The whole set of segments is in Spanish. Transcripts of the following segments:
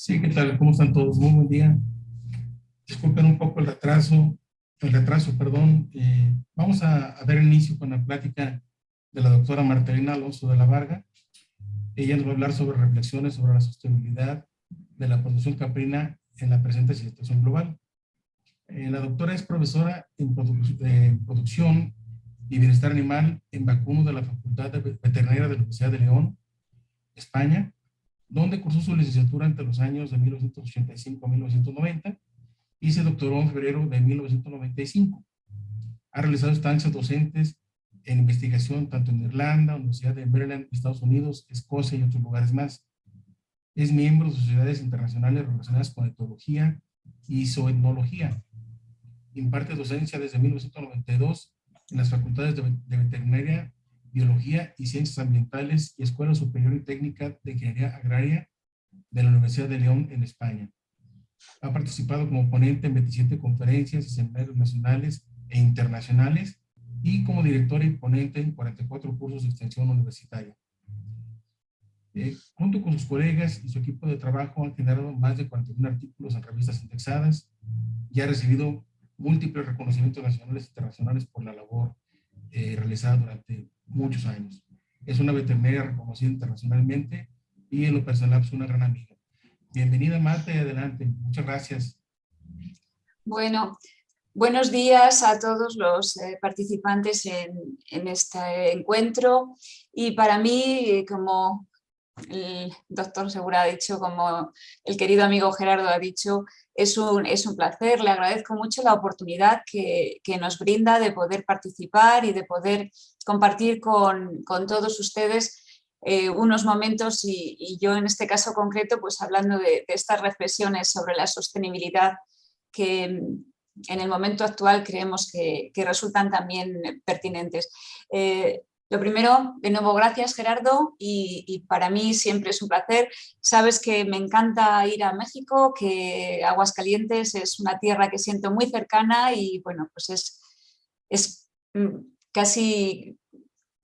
Sí, ¿qué tal? ¿Cómo están todos? Muy buen día. Disculpen un poco perdón. Vamos a dar inicio con la plática de la doctora Martelina Alonso de la Varga. Ella nos va a hablar sobre reflexiones sobre la sostenibilidad de la producción caprina en la presente situación global. La doctora es profesora en producción y bienestar animal en vacuno de la Facultad de Veterinaria de la Universidad de León, España, donde cursó su licenciatura entre los años de 1985 a 1990 y se doctoró en febrero de 1995. Ha realizado estancias docentes en investigación tanto en Irlanda, Universidad de Maryland, Estados Unidos, Escocia y otros lugares más. Es miembro de sociedades internacionales relacionadas con etología y zootecnología. Imparte docencia desde 1992 en las facultades de Veterinaria, Biología y Ciencias Ambientales y Escuela Superior y Técnica de Ingeniería Agraria de la Universidad de León en España. Ha participado como ponente en 27 conferencias y seminarios nacionales e internacionales y como directora y ponente en 44 cursos de extensión universitaria. Junto con sus colegas y su equipo de trabajo han generado más de 41 artículos en revistas indexadas y ha recibido múltiples reconocimientos nacionales e internacionales por la labor realizada durante muchos años. Es una veterinaria reconocida internacionalmente y en lo personal es una gran amiga. Bienvenida, Marta, y adelante. Muchas gracias. Bueno, buenos días a todos los participantes en este encuentro. Y para mí, como el doctor Segura ha dicho, como el querido amigo Gerardo ha dicho, es un placer. Le agradezco mucho la oportunidad que nos brinda de poder participar y de poder compartir con todos ustedes unos momentos y yo en este caso concreto pues hablando de estas reflexiones sobre la sostenibilidad que en el momento actual creemos que resultan también pertinentes. Lo primero, de nuevo, gracias Gerardo y para mí siempre es un placer. Sabes que me encanta ir a México, que Aguascalientes es una tierra que siento muy cercana y bueno, pues es casi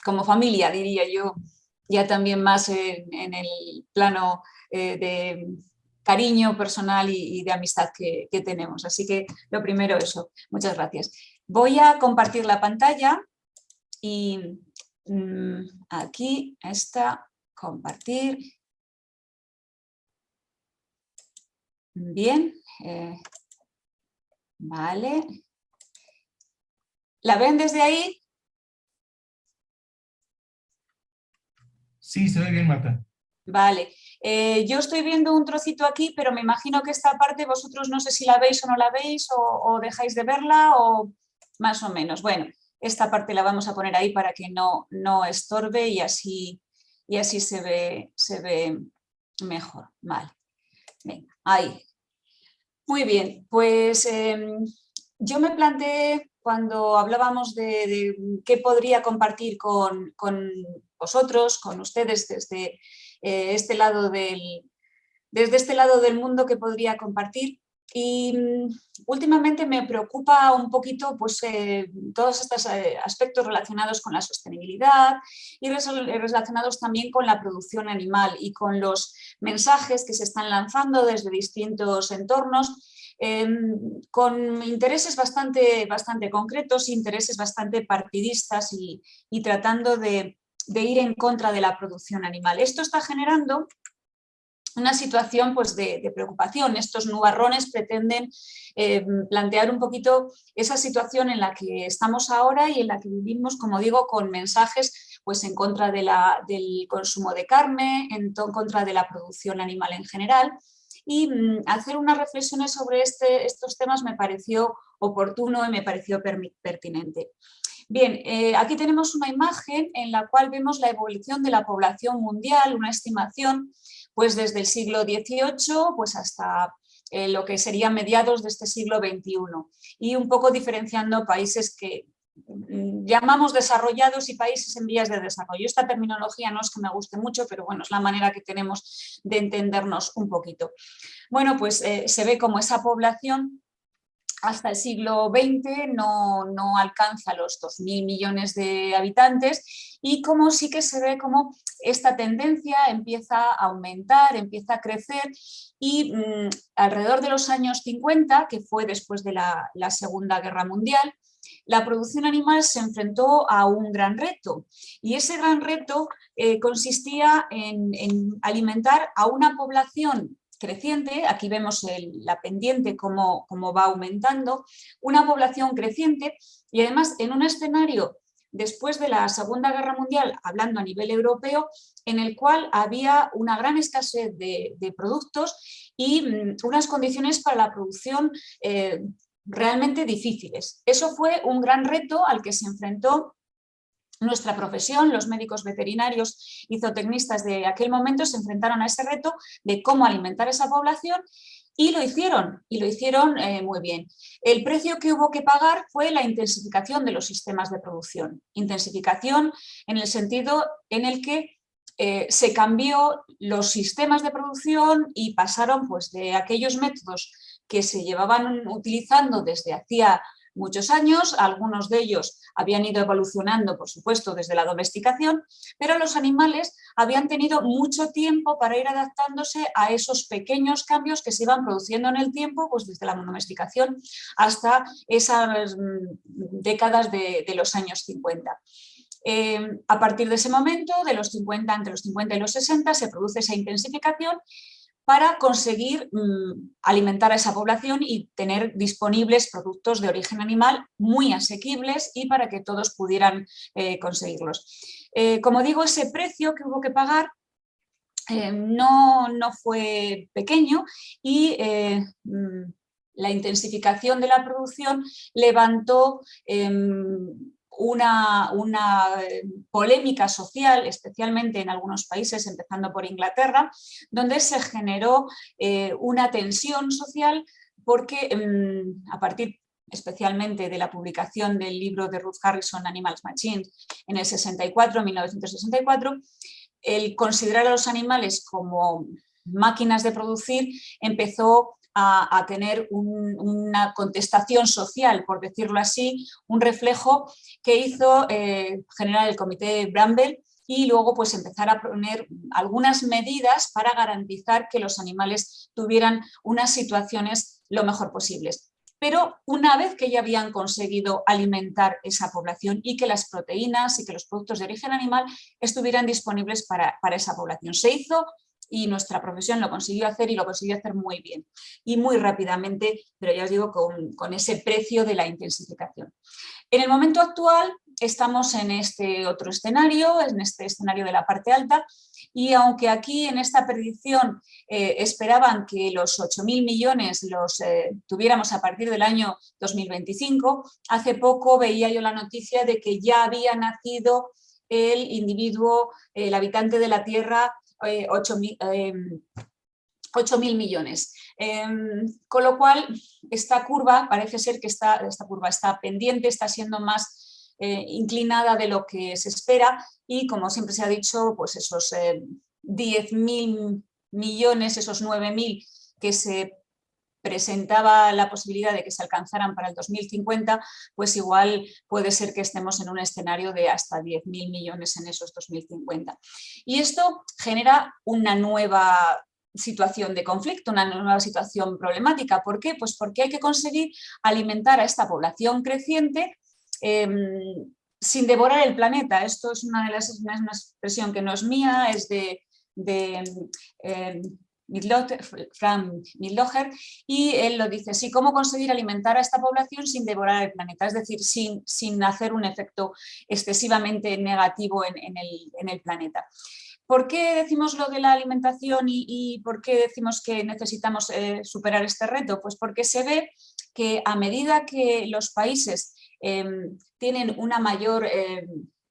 como familia, diría yo, ya también más en el plano de cariño personal y de amistad que tenemos. Así que lo primero eso, muchas gracias. Voy a compartir la pantalla y aquí está, compartir. Bien, vale. ¿La ven desde ahí? Sí, se ve bien, Marta. Vale. Yo estoy viendo un trocito aquí, pero me imagino que esta parte vosotros no sé si la veis o no la veis o dejáis de verla o más o menos. Bueno, esta parte la vamos a poner ahí para que no estorbe y así se ve mejor. Vale. Venga, ahí. Muy bien, pues yo me planteé cuando hablábamos de qué podría compartir con vosotros, con ustedes desde este lado del mundo que podría compartir. Y últimamente me preocupa un poquito pues, todos estos aspectos relacionados con la sostenibilidad y relacionados también con la producción animal y con los mensajes que se están lanzando desde distintos entornos con intereses bastante concretos, intereses bastante partidistas y tratando de ir en contra de la producción animal. Esto está generando una situación pues, de preocupación. Estos nubarrones pretenden plantear un poquito esa situación en la que estamos ahora y en la que vivimos, como digo, con mensajes pues, en contra del consumo de carne, en contra de la producción animal en general. Y hacer unas reflexiones sobre estos temas me pareció oportuno y me pareció pertinente. Bien, aquí tenemos una imagen en la cual vemos la evolución de la población mundial, una estimación pues desde el siglo XVIII pues hasta lo que sería mediados de este siglo XXI y un poco diferenciando países que llamamos desarrollados y países en vías de desarrollo. Esta terminología no es que me guste mucho, pero bueno, es la manera que tenemos de entendernos un poquito. Bueno, pues se ve como esa población hasta el siglo XX no alcanza los 2.000 millones de habitantes y como sí que se ve como esta tendencia empieza a aumentar, empieza a crecer y alrededor de los años 50, que fue después de la Segunda Guerra Mundial, la producción animal se enfrentó a un gran reto y ese gran reto consistía en alimentar a una población creciente, aquí vemos la pendiente cómo va aumentando, una población creciente y además en un escenario después de la Segunda Guerra Mundial, hablando a nivel europeo, en el cual había una gran escasez de productos y unas condiciones para la producción realmente difíciles. Eso fue un gran reto al que se enfrentó nuestra profesión, los médicos veterinarios y zootecnistas de aquel momento se enfrentaron a ese reto de cómo alimentar a esa población y lo hicieron muy bien. El precio que hubo que pagar fue la intensificación de los sistemas de producción. Intensificación en el sentido en el que se cambió los sistemas de producción y pasaron pues, de aquellos métodos que se llevaban utilizando desde hacía muchos años, algunos de ellos habían ido evolucionando, por supuesto, desde la domesticación, pero los animales habían tenido mucho tiempo para ir adaptándose a esos pequeños cambios que se iban produciendo en el tiempo, pues desde la domesticación hasta esas décadas de los años 50. A partir de ese momento, entre los 50 y los 60, se produce esa intensificación para conseguir alimentar a esa población y tener disponibles productos de origen animal muy asequibles y para que todos pudieran conseguirlos. Como digo, ese precio que hubo que pagar no fue pequeño y la intensificación de la producción levantó una polémica social, especialmente en algunos países, empezando por Inglaterra, donde se generó una tensión social porque a partir especialmente de la publicación del libro de Ruth Harrison, Animals Machines, en el 1964, el considerar a los animales como máquinas de producir empezó a tener una contestación social, por decirlo así, un reflejo que hizo generar el comité Bramble y luego pues empezar a poner algunas medidas para garantizar que los animales tuvieran unas situaciones lo mejor posibles. Pero una vez que ya habían conseguido alimentar esa población y que las proteínas y que los productos de origen animal estuvieran disponibles para esa población. Se hizo y nuestra profesión lo consiguió hacer y lo consiguió hacer muy bien y muy rápidamente, pero ya os digo, con ese precio de la intensificación. En el momento actual estamos en este otro escenario, en este escenario de la parte alta, y aunque aquí en esta predicción esperaban que los 8.000 millones los tuviéramos a partir del año 2025, hace poco veía yo la noticia de que ya había nacido el individuo, el habitante de la Tierra, 8.000 millones. Con lo cual, esta curva parece ser que esta curva está pendiente, está siendo más inclinada de lo que se espera y, como siempre se ha dicho, pues esos 10.000 millones, esos 9.000 que se presentaba la posibilidad de que se alcanzaran para el 2050, pues igual puede ser que estemos en un escenario de hasta 10.000 millones en esos 2050. Y esto genera una nueva situación de conflicto, una nueva situación problemática. ¿Por qué? Pues porque hay que conseguir alimentar a esta población creciente sin devorar el planeta. Esto es una expresión que no es mía, es de Frank Midlocher, y él lo dice así: ¿cómo conseguir alimentar a esta población sin devorar el planeta? Es decir, sin hacer un efecto excesivamente negativo en el planeta. ¿Por qué decimos lo de la alimentación y por qué decimos que necesitamos superar este reto? Pues porque se ve que a medida que los países tienen una mayor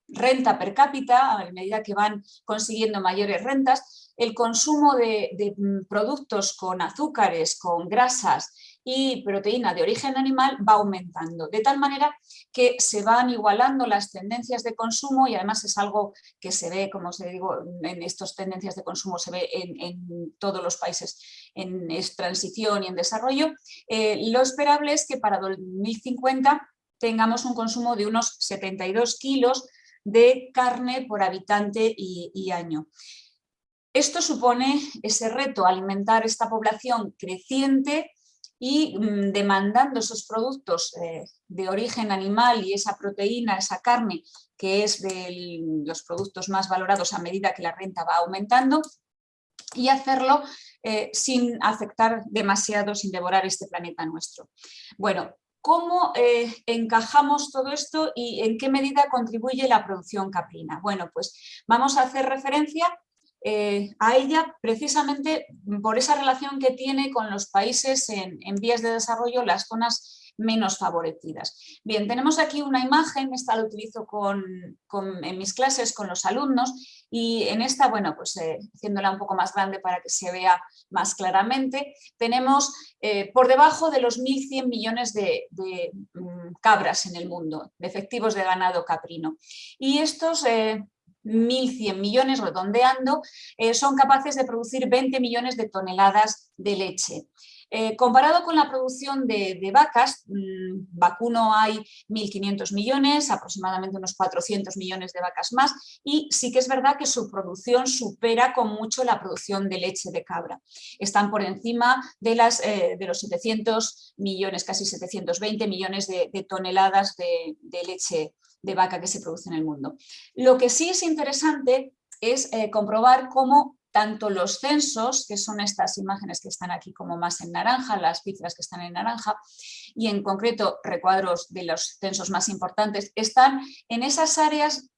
renta per cápita, a medida que van consiguiendo mayores rentas, el consumo de productos con azúcares, con grasas y proteína de origen animal va aumentando, de tal manera que se van igualando las tendencias de consumo y además es algo que se ve, como os digo, en estas tendencias de consumo se ve en todos los países en transición y en desarrollo. Lo esperable es que para 2050 tengamos un consumo de unos 72 kilos de carne por habitante y año. Esto supone ese reto, alimentar esta población creciente y demandando esos productos de origen animal y esa proteína, esa carne, que es de los productos más valorados a medida que la renta va aumentando, y hacerlo sin afectar demasiado, sin devorar este planeta nuestro. Bueno, ¿cómo encajamos todo esto y en qué medida contribuye la producción caprina? Bueno, pues vamos a hacer referencia a ella precisamente por esa relación que tiene con los países en vías de desarrollo, las zonas menos favorecidas. Bien, tenemos aquí una imagen, esta la utilizo en mis clases con los alumnos y en esta, bueno, pues haciéndola un poco más grande para que se vea más claramente, tenemos por debajo de los 1.100 millones de cabras en el mundo, de efectivos de ganado caprino. Y estos 1.100 millones, redondeando, son capaces de producir 20 millones de toneladas de leche. Comparado con la producción de vacas, vacuno hay 1.500 millones, aproximadamente unos 400 millones de vacas más, y sí que es verdad que su producción supera con mucho la producción de leche de cabra. Están por encima de los 700 millones, casi 720 millones de toneladas de leche de vaca que se produce en el mundo. Lo que sí es interesante es comprobar cómo tanto los censos, que son estas imágenes que están aquí como más en naranja, las cifras que están en naranja, y en concreto recuadros de los censos más importantes, están en esas áreas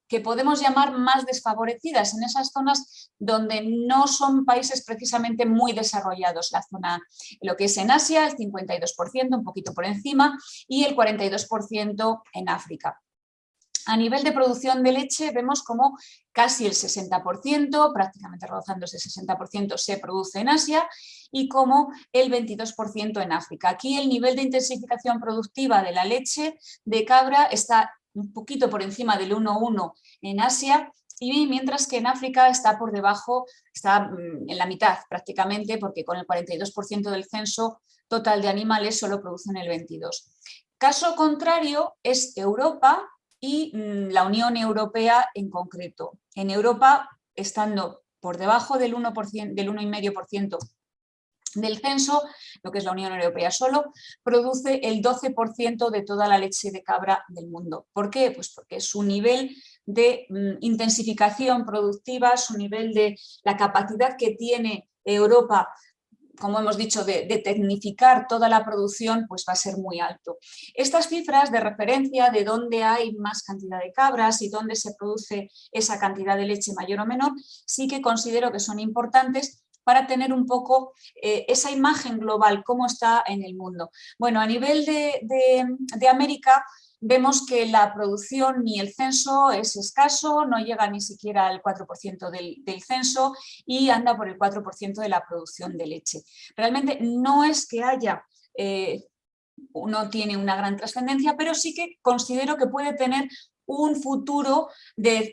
que podemos llamar más desfavorecidas, en esas zonas donde no son países precisamente muy desarrollados. La zona, lo que es en Asia, el 52%, un poquito por encima, y el 42% en África. A nivel de producción de leche vemos como casi el 60%, prácticamente rozando ese 60%, se produce en Asia y como el 22% en África. Aquí el nivel de intensificación productiva de la leche de cabra está un poquito por encima del 1,1 en Asia, y mientras que en África está por debajo, está en la mitad prácticamente, porque con el 42% del censo total de animales solo producen el 22%. Caso contrario es Europa y la Unión Europea en concreto. En Europa, estando por debajo del 1%, del 1,5% del censo, lo que es la Unión Europea solo, produce el 12% de toda la leche de cabra del mundo. ¿Por qué? Pues porque su nivel de intensificación productiva, su nivel de la capacidad que tiene Europa, como hemos dicho, de tecnificar toda la producción, pues va a ser muy alto. Estas cifras de referencia de dónde hay más cantidad de cabras y dónde se produce esa cantidad de leche mayor o menor, sí que considero que son importantes para tener un poco esa imagen global, cómo está en el mundo. Bueno, a nivel de América, vemos que la producción ni el censo es escaso, no llega ni siquiera al 4% del censo y anda por el 4% de la producción de leche. Realmente no es que haya, no tiene una gran trascendencia, pero sí que considero que puede tener un futuro de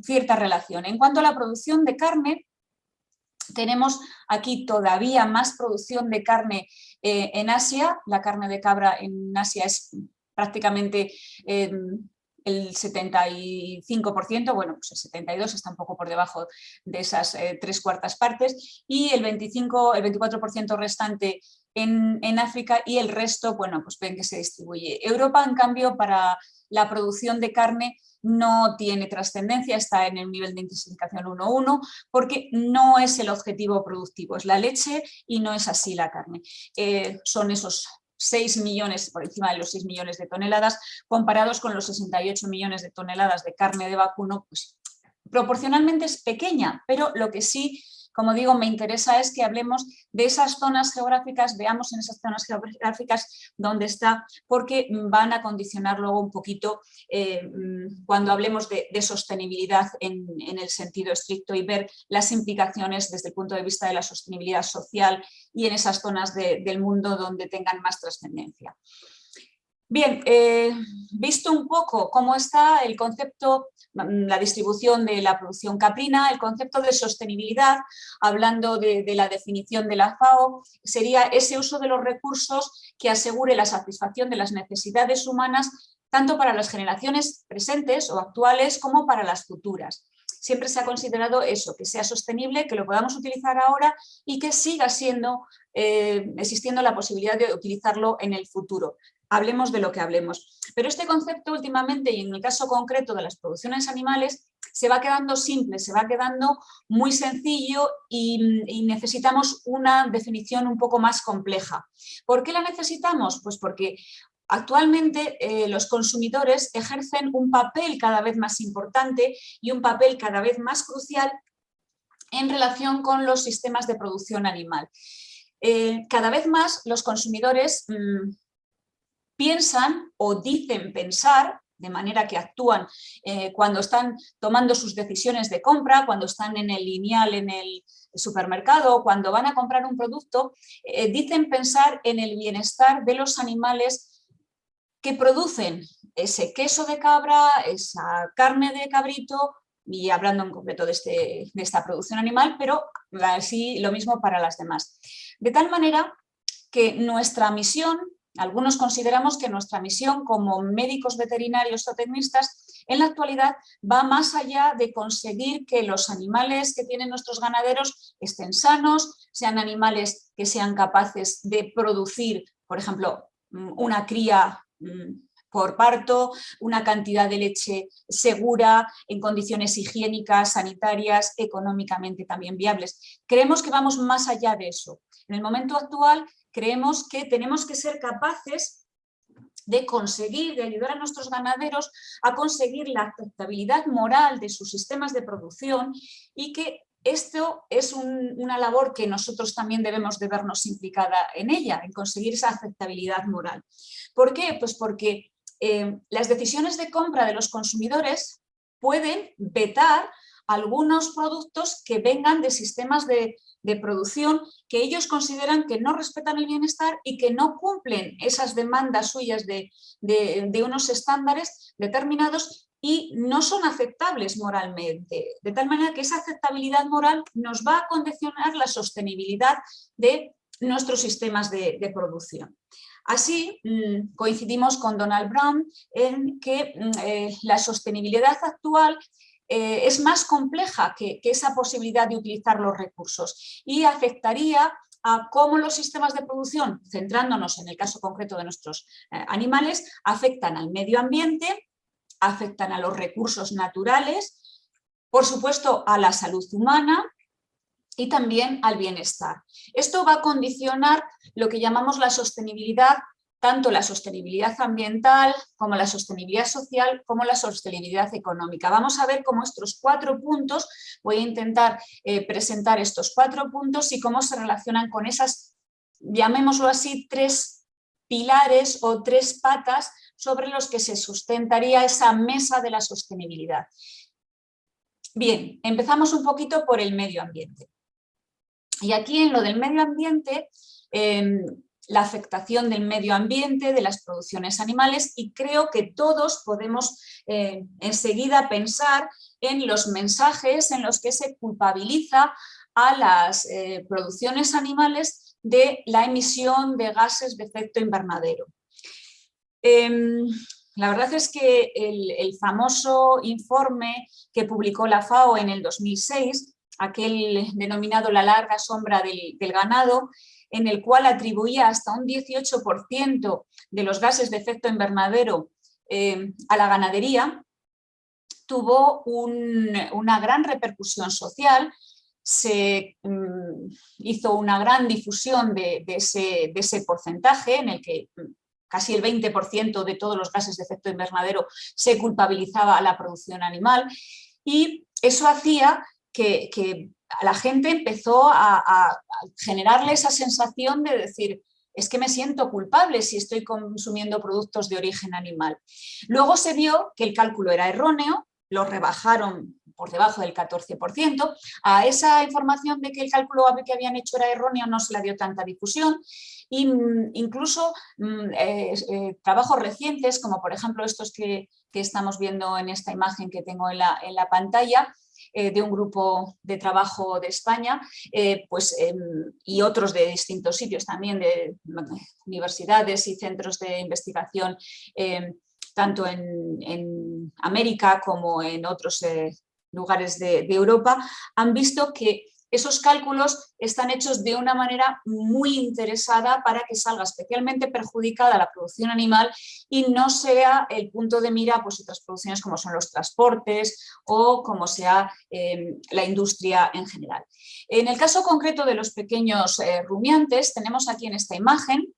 cierta relación. En cuanto a la producción de carne, tenemos aquí todavía más producción de carne en Asia. La carne de cabra en Asia es prácticamente el 75%, bueno, pues el 72% está un poco por debajo de esas 3/4 partes, y el 24% restante en África, y el resto, bueno, pues ven que se distribuye. Europa, en cambio, para la producción de carne no tiene trascendencia, está en el nivel de intensificación 1,1, porque no es el objetivo productivo, es la leche y no es así la carne. Son esos 6 millones, por encima de los 6 millones de toneladas, comparados con los 68 millones de toneladas de carne de vacuno, pues proporcionalmente es pequeña, pero lo que sí como digo, me interesa es que hablemos de esas zonas geográficas, veamos en esas zonas geográficas dónde está, porque van a condicionar luego un poquito cuando hablemos de sostenibilidad en el sentido estricto y ver las implicaciones desde el punto de vista de la sostenibilidad social y en esas zonas del mundo donde tengan más trascendencia. Bien, visto un poco cómo está el concepto, la distribución de la producción caprina, el concepto de sostenibilidad, hablando de la definición de la FAO, sería ese uso de los recursos que asegure la satisfacción de las necesidades humanas tanto para las generaciones presentes o actuales como para las futuras. Siempre se ha considerado eso, que sea sostenible, que lo podamos utilizar ahora y que siga siendo, existiendo la posibilidad de utilizarlo en el futuro. Hablemos de lo que hablemos. Pero este concepto últimamente, y en el caso concreto de las producciones animales, se va quedando simple, se va quedando muy sencillo y necesitamos una definición un poco más compleja. ¿Por qué la necesitamos? Pues porque actualmente los consumidores ejercen un papel cada vez más importante y un papel cada vez más crucial en relación con los sistemas de producción animal. Cada vez más los consumidores piensan o dicen pensar, de manera que actúan cuando están tomando sus decisiones de compra, cuando están en el lineal, en el supermercado, cuando van a comprar un producto, dicen pensar en el bienestar de los animales que producen ese queso de cabra, esa carne de cabrito, y hablando en concreto de esta producción animal, pero así lo mismo para las demás. De tal manera que nuestra misión, algunos consideramos que nuestra misión como médicos veterinarios o tecnistas en la actualidad va más allá de conseguir que los animales que tienen nuestros ganaderos estén sanos, sean animales que sean capaces de producir, por ejemplo, una cría por parto, una cantidad de leche segura, en condiciones higiénicas, sanitarias, económicamente también viables. Creemos que vamos más allá de eso. En el momento actual creemos que tenemos que ser capaces de conseguir, de ayudar a nuestros ganaderos a conseguir la aceptabilidad moral de sus sistemas de producción y que esto es una labor que nosotros también debemos de vernos implicada en ella, en conseguir esa aceptabilidad moral. ¿Por qué? Pues porque las decisiones de compra de los consumidores pueden vetar algunos productos que vengan de sistemas de producción que ellos consideran que no respetan el bienestar y que no cumplen esas demandas suyas de unos estándares determinados y no son aceptables moralmente. De tal manera que esa aceptabilidad moral nos va a condicionar la sostenibilidad de nuestros sistemas de producción. Así, coincidimos con Donald Brown en que la sostenibilidad actual es más compleja que esa posibilidad de utilizar los recursos y afectaría a cómo los sistemas de producción, centrándonos en el caso concreto de nuestros animales, afectan al medio ambiente, afectan a los recursos naturales, por supuesto a la salud humana y también al bienestar. Esto va a condicionar lo que llamamos la sostenibilidad, tanto la sostenibilidad ambiental como la sostenibilidad social como la sostenibilidad económica. Vamos a ver cómo estos 4 puntos, voy a intentar presentar estos 4 puntos y cómo se relacionan con esas, llamémoslo así, 3 pilares o 3 patas sobre los que se sustentaría esa mesa de la sostenibilidad. Bien, empezamos un poquito por el medio ambiente. Y aquí en lo del medio ambiente, la afectación del medio ambiente, de las producciones animales, y creo que todos podemos enseguida pensar en los mensajes en los que se culpabiliza a las producciones animales de la emisión de gases de efecto invernadero. La verdad es que el famoso informe que publicó la FAO en el 2006, aquel denominado La larga sombra del ganado, en el cual atribuía hasta un 18% de los gases de efecto invernadero a la ganadería, tuvo una gran repercusión social. Se hizo una gran difusión de ese porcentaje en el que casi el 20% de todos los gases de efecto invernadero se culpabilizaba a la producción animal, y eso hacía que la gente empezó a generarle esa sensación de decir, es que me siento culpable si estoy consumiendo productos de origen animal. Luego se vio que el cálculo era erróneo, lo rebajaron por debajo del 14%. A esa información de que el cálculo que habían hecho era erróneo no se le dio tanta difusión. Y incluso trabajos recientes, como por ejemplo estos que estamos viendo en esta imagen que tengo en la pantalla, de un grupo de trabajo de España, y otros de distintos sitios también, de universidades y centros de investigación, tanto en América como en otros lugares de Europa, han visto que esos cálculos están hechos de una manera muy interesada para que salga especialmente perjudicada la producción animal y no sea el punto de mira pues, otras producciones como son los transportes o como sea la industria en general. En el caso concreto de los pequeños rumiantes, tenemos aquí en esta imagen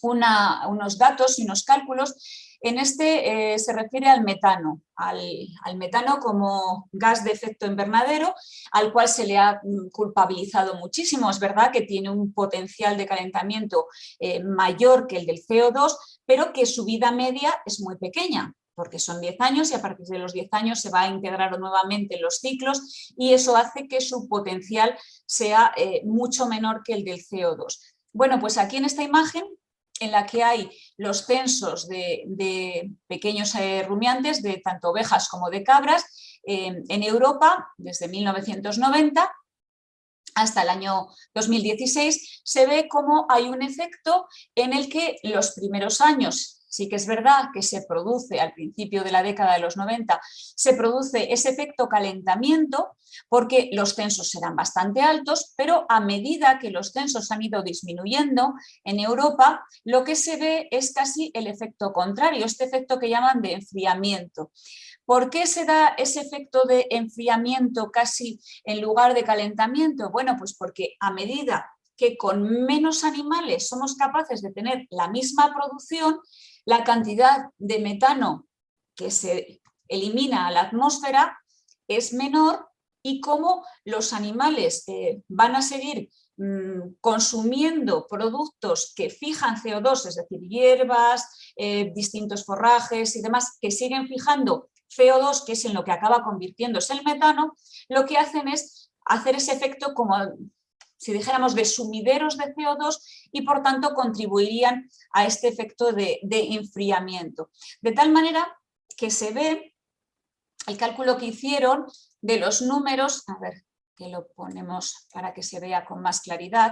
unos datos y unos cálculos. En este se refiere al metano, al metano como gas de efecto invernadero, al cual se le ha culpabilizado muchísimo. Es verdad que tiene un potencial de calentamiento mayor que el del CO2, pero que su vida media es muy pequeña, porque son 10 años y a partir de los 10 años se va a integrar nuevamente en los ciclos y eso hace que su potencial sea mucho menor que el del CO2. Bueno, pues aquí en esta imagen, en la que hay los censos de pequeños rumiantes, de tanto ovejas como de cabras, en Europa, desde 1990 hasta el año 2016, se ve cómo hay un efecto en el que los primeros años, sí que es verdad que se produce al principio de la década de los 90, se produce ese efecto calentamiento porque los censos eran bastante altos, pero a medida que los censos han ido disminuyendo en Europa, lo que se ve es casi el efecto contrario, este efecto que llaman de enfriamiento. ¿Por qué se da ese efecto de enfriamiento casi en lugar de calentamiento? Bueno, pues porque a medida que con menos animales somos capaces de tener la misma producción, la cantidad de metano que se elimina a la atmósfera es menor y como los animales van a seguir consumiendo productos que fijan CO2, es decir, hierbas, distintos forrajes y demás, que siguen fijando CO2, que es en lo que acaba convirtiéndose el metano, lo que hacen es hacer ese efecto como si dijéramos de sumideros de CO2 y por tanto contribuirían a este efecto de enfriamiento. De tal manera que se ve el cálculo que hicieron de los números, a ver, que lo ponemos para que se vea con más claridad,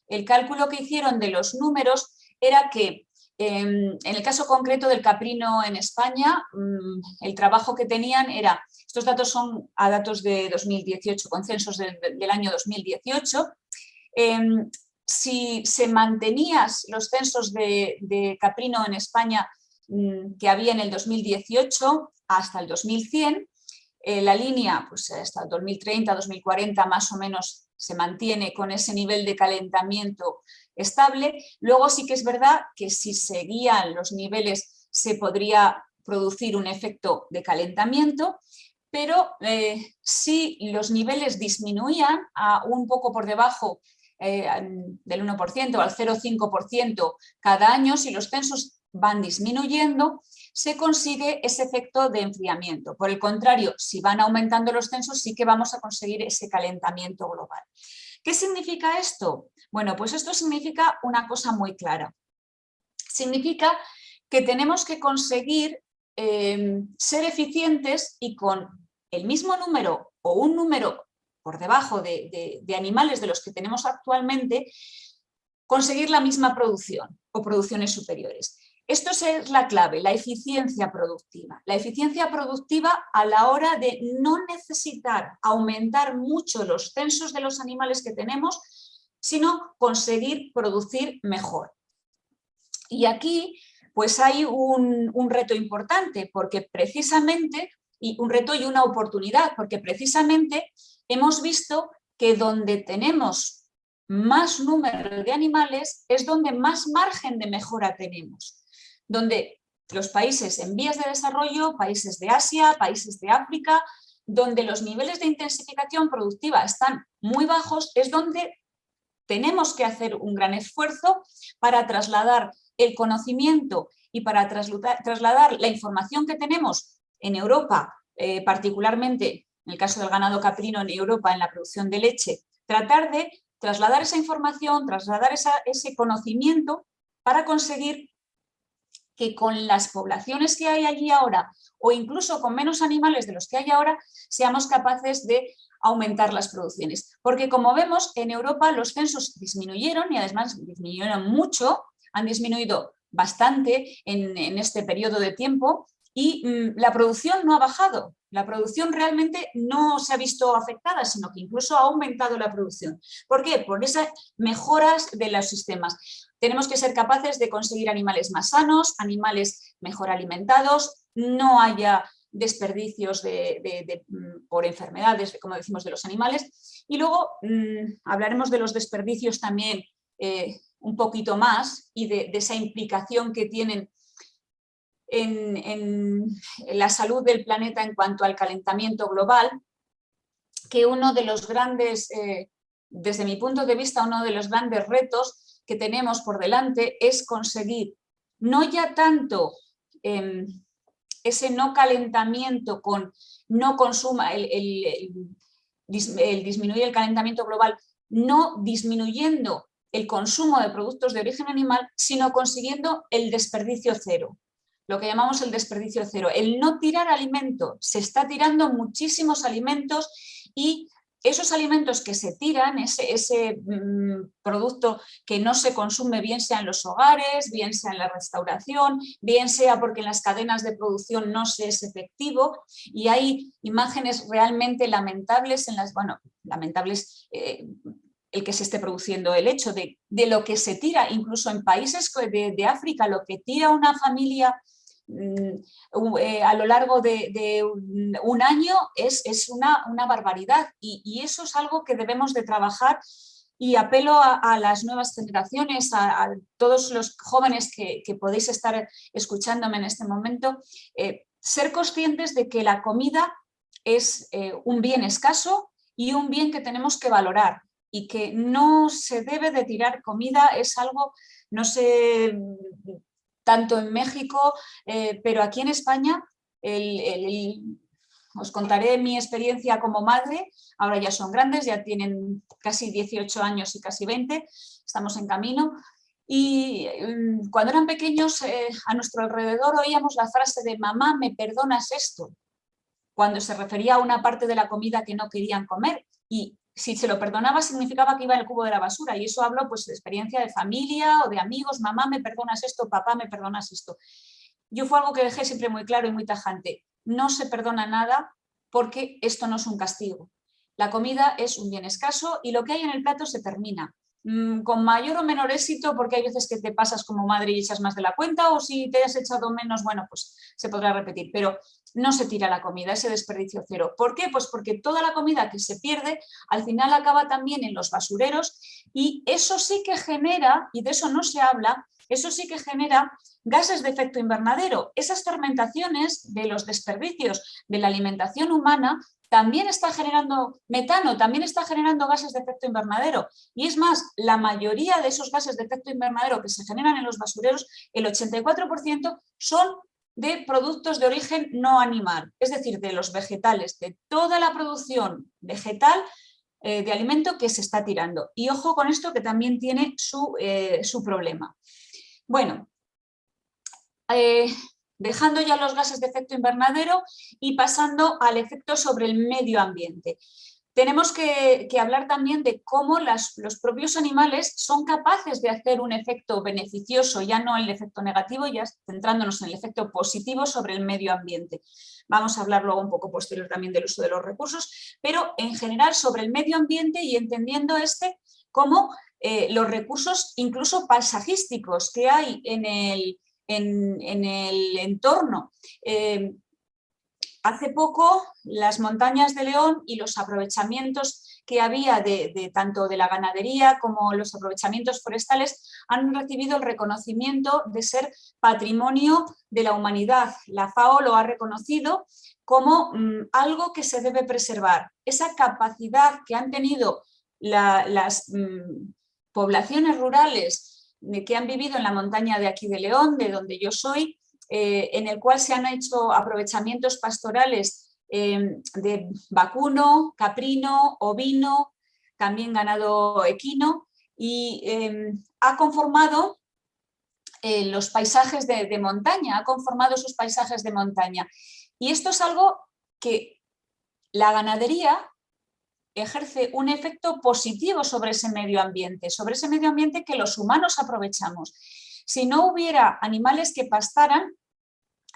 el cálculo que hicieron de los números era que en el caso concreto del caprino en España, el trabajo que tenían era, estos datos son a datos de 2018, con censos del año 2018, si se mantenían los censos de caprino en España que había en el 2018 hasta el 2100, la línea pues, hasta el 2030, 2040 más o menos se mantiene con ese nivel de calentamiento estable. Luego sí que es verdad que si seguían los niveles se podría producir un efecto de calentamiento, pero si los niveles disminuían a un poco por debajo del 1% al 0,5% cada año, si los censos van disminuyendo, se consigue ese efecto de enfriamiento. Por el contrario, si van aumentando los censos, sí que vamos a conseguir ese calentamiento global. ¿Qué significa esto? Bueno, pues esto significa una cosa muy clara. Significa que tenemos que conseguir ser eficientes y con el mismo número o un número por debajo de animales de los que tenemos actualmente, conseguir la misma producción o producciones superiores. Esto es la clave, la eficiencia productiva. La eficiencia productiva a la hora de no necesitar aumentar mucho los censos de los animales que tenemos, sino conseguir producir mejor. Y aquí pues hay un reto importante, porque precisamente, y un reto y una oportunidad, porque precisamente hemos visto que donde tenemos más número de animales es donde más margen de mejora tenemos. Donde los países en vías de desarrollo, países de Asia, países de África, donde los niveles de intensificación productiva están muy bajos, es donde tenemos que hacer un gran esfuerzo para trasladar el conocimiento y para trasladar la información que tenemos en Europa, particularmente en el caso del ganado caprino en Europa, en la producción de leche, tratar de trasladar esa información, trasladar ese conocimiento para conseguir que con las poblaciones que hay allí ahora, o incluso con menos animales de los que hay ahora, seamos capaces de aumentar las producciones. Porque como vemos, en Europa los censos disminuyeron y además disminuyeron mucho, han disminuido bastante en este periodo de tiempo y la producción no ha bajado. La producción realmente no se ha visto afectada, sino que incluso ha aumentado la producción. ¿Por qué? Por esas mejoras de los sistemas. Tenemos que ser capaces de conseguir animales más sanos, animales mejor alimentados, no haya desperdicios por enfermedades, como decimos, de los animales. Y luego hablaremos de los desperdicios también un poquito más y de esa implicación que tienen en la salud del planeta en cuanto al calentamiento global, que uno de los grandes, desde mi punto de vista, uno de los grandes retos que tenemos por delante es conseguir no ya tanto ese no calentamiento con no consuma, el disminuir el calentamiento global, no disminuyendo el consumo de productos de origen animal, sino consiguiendo el desperdicio cero. Lo que llamamos el desperdicio cero, el no tirar alimento. Se está tirando muchísimos alimentos y esos alimentos que se tiran, ese producto que no se consume, bien sea en los hogares, bien sea en la restauración, bien sea porque en las cadenas de producción no se es efectivo, y hay imágenes realmente lamentables lamentables el que se esté produciendo, el hecho de lo que se tira, incluso en países de África, lo que tira una familia a lo largo de un año es una barbaridad y eso es algo que debemos de trabajar y apelo a las nuevas generaciones, a todos los jóvenes que podéis estar escuchándome en este momento, ser conscientes de que la comida es un bien escaso y un bien que tenemos que valorar y que no se debe de tirar comida, es algo, no sé, tanto en México, pero aquí en España, os contaré mi experiencia como madre, ahora ya son grandes, ya tienen casi 18 años y casi 20, estamos en camino, y cuando eran pequeños a nuestro alrededor oíamos la frase de mamá, ¿me perdonas esto?, cuando se refería a una parte de la comida que no querían comer, y si se lo perdonaba significaba que iba en el cubo de la basura, y eso hablo pues de experiencia de familia o de amigos, mamá, ¿me perdonas esto?, papá, ¿me perdonas esto? Yo fue algo que dejé siempre muy claro y muy tajante, no se perdona nada porque esto no es un castigo. La comida es un bien escaso y lo que hay en el plato se termina, con mayor o menor éxito, porque hay veces que te pasas como madre y echas más de la cuenta, o si te has echado menos, bueno, pues se podrá repetir, pero no se tira la comida, ese desperdicio cero. ¿Por qué? Pues porque toda la comida que se pierde al final acaba también en los basureros y eso sí que genera, y de eso no se habla, eso sí que genera gases de efecto invernadero. Esas fermentaciones de los desperdicios de la alimentación humana también está generando metano, también está generando gases de efecto invernadero. Y es más, la mayoría de esos gases de efecto invernadero que se generan en los basureros, el 84% son de productos de origen no animal, es decir, de los vegetales, de toda la producción vegetal de alimento que se está tirando. Y ojo con esto, que también tiene su problema. Bueno, dejando ya los gases de efecto invernadero y pasando al efecto sobre el medio ambiente. Tenemos que hablar también de cómo los propios animales son capaces de hacer un efecto beneficioso, ya no el efecto negativo, ya centrándonos en el efecto positivo sobre el medio ambiente. Vamos a hablar luego un poco posterior también del uso de los recursos, pero en general sobre el medio ambiente y entendiendo como los recursos incluso paisajísticos que hay en el entorno. hace poco las montañas de León y los aprovechamientos que había tanto de la ganadería como los aprovechamientos forestales han recibido el reconocimiento de ser patrimonio de la humanidad. La FAO lo ha reconocido como algo que se debe preservar. Esa capacidad que han tenido las poblaciones rurales que han vivido en la montaña de aquí de León, de donde yo soy, en el cual se han hecho aprovechamientos pastorales de vacuno, caprino, ovino, también ganado equino, y ha conformado los paisajes de montaña, ha conformado esos paisajes de montaña. Y esto es algo que la ganadería ejerce un efecto positivo sobre ese medio ambiente que los humanos aprovechamos. Si no hubiera animales que pastaran,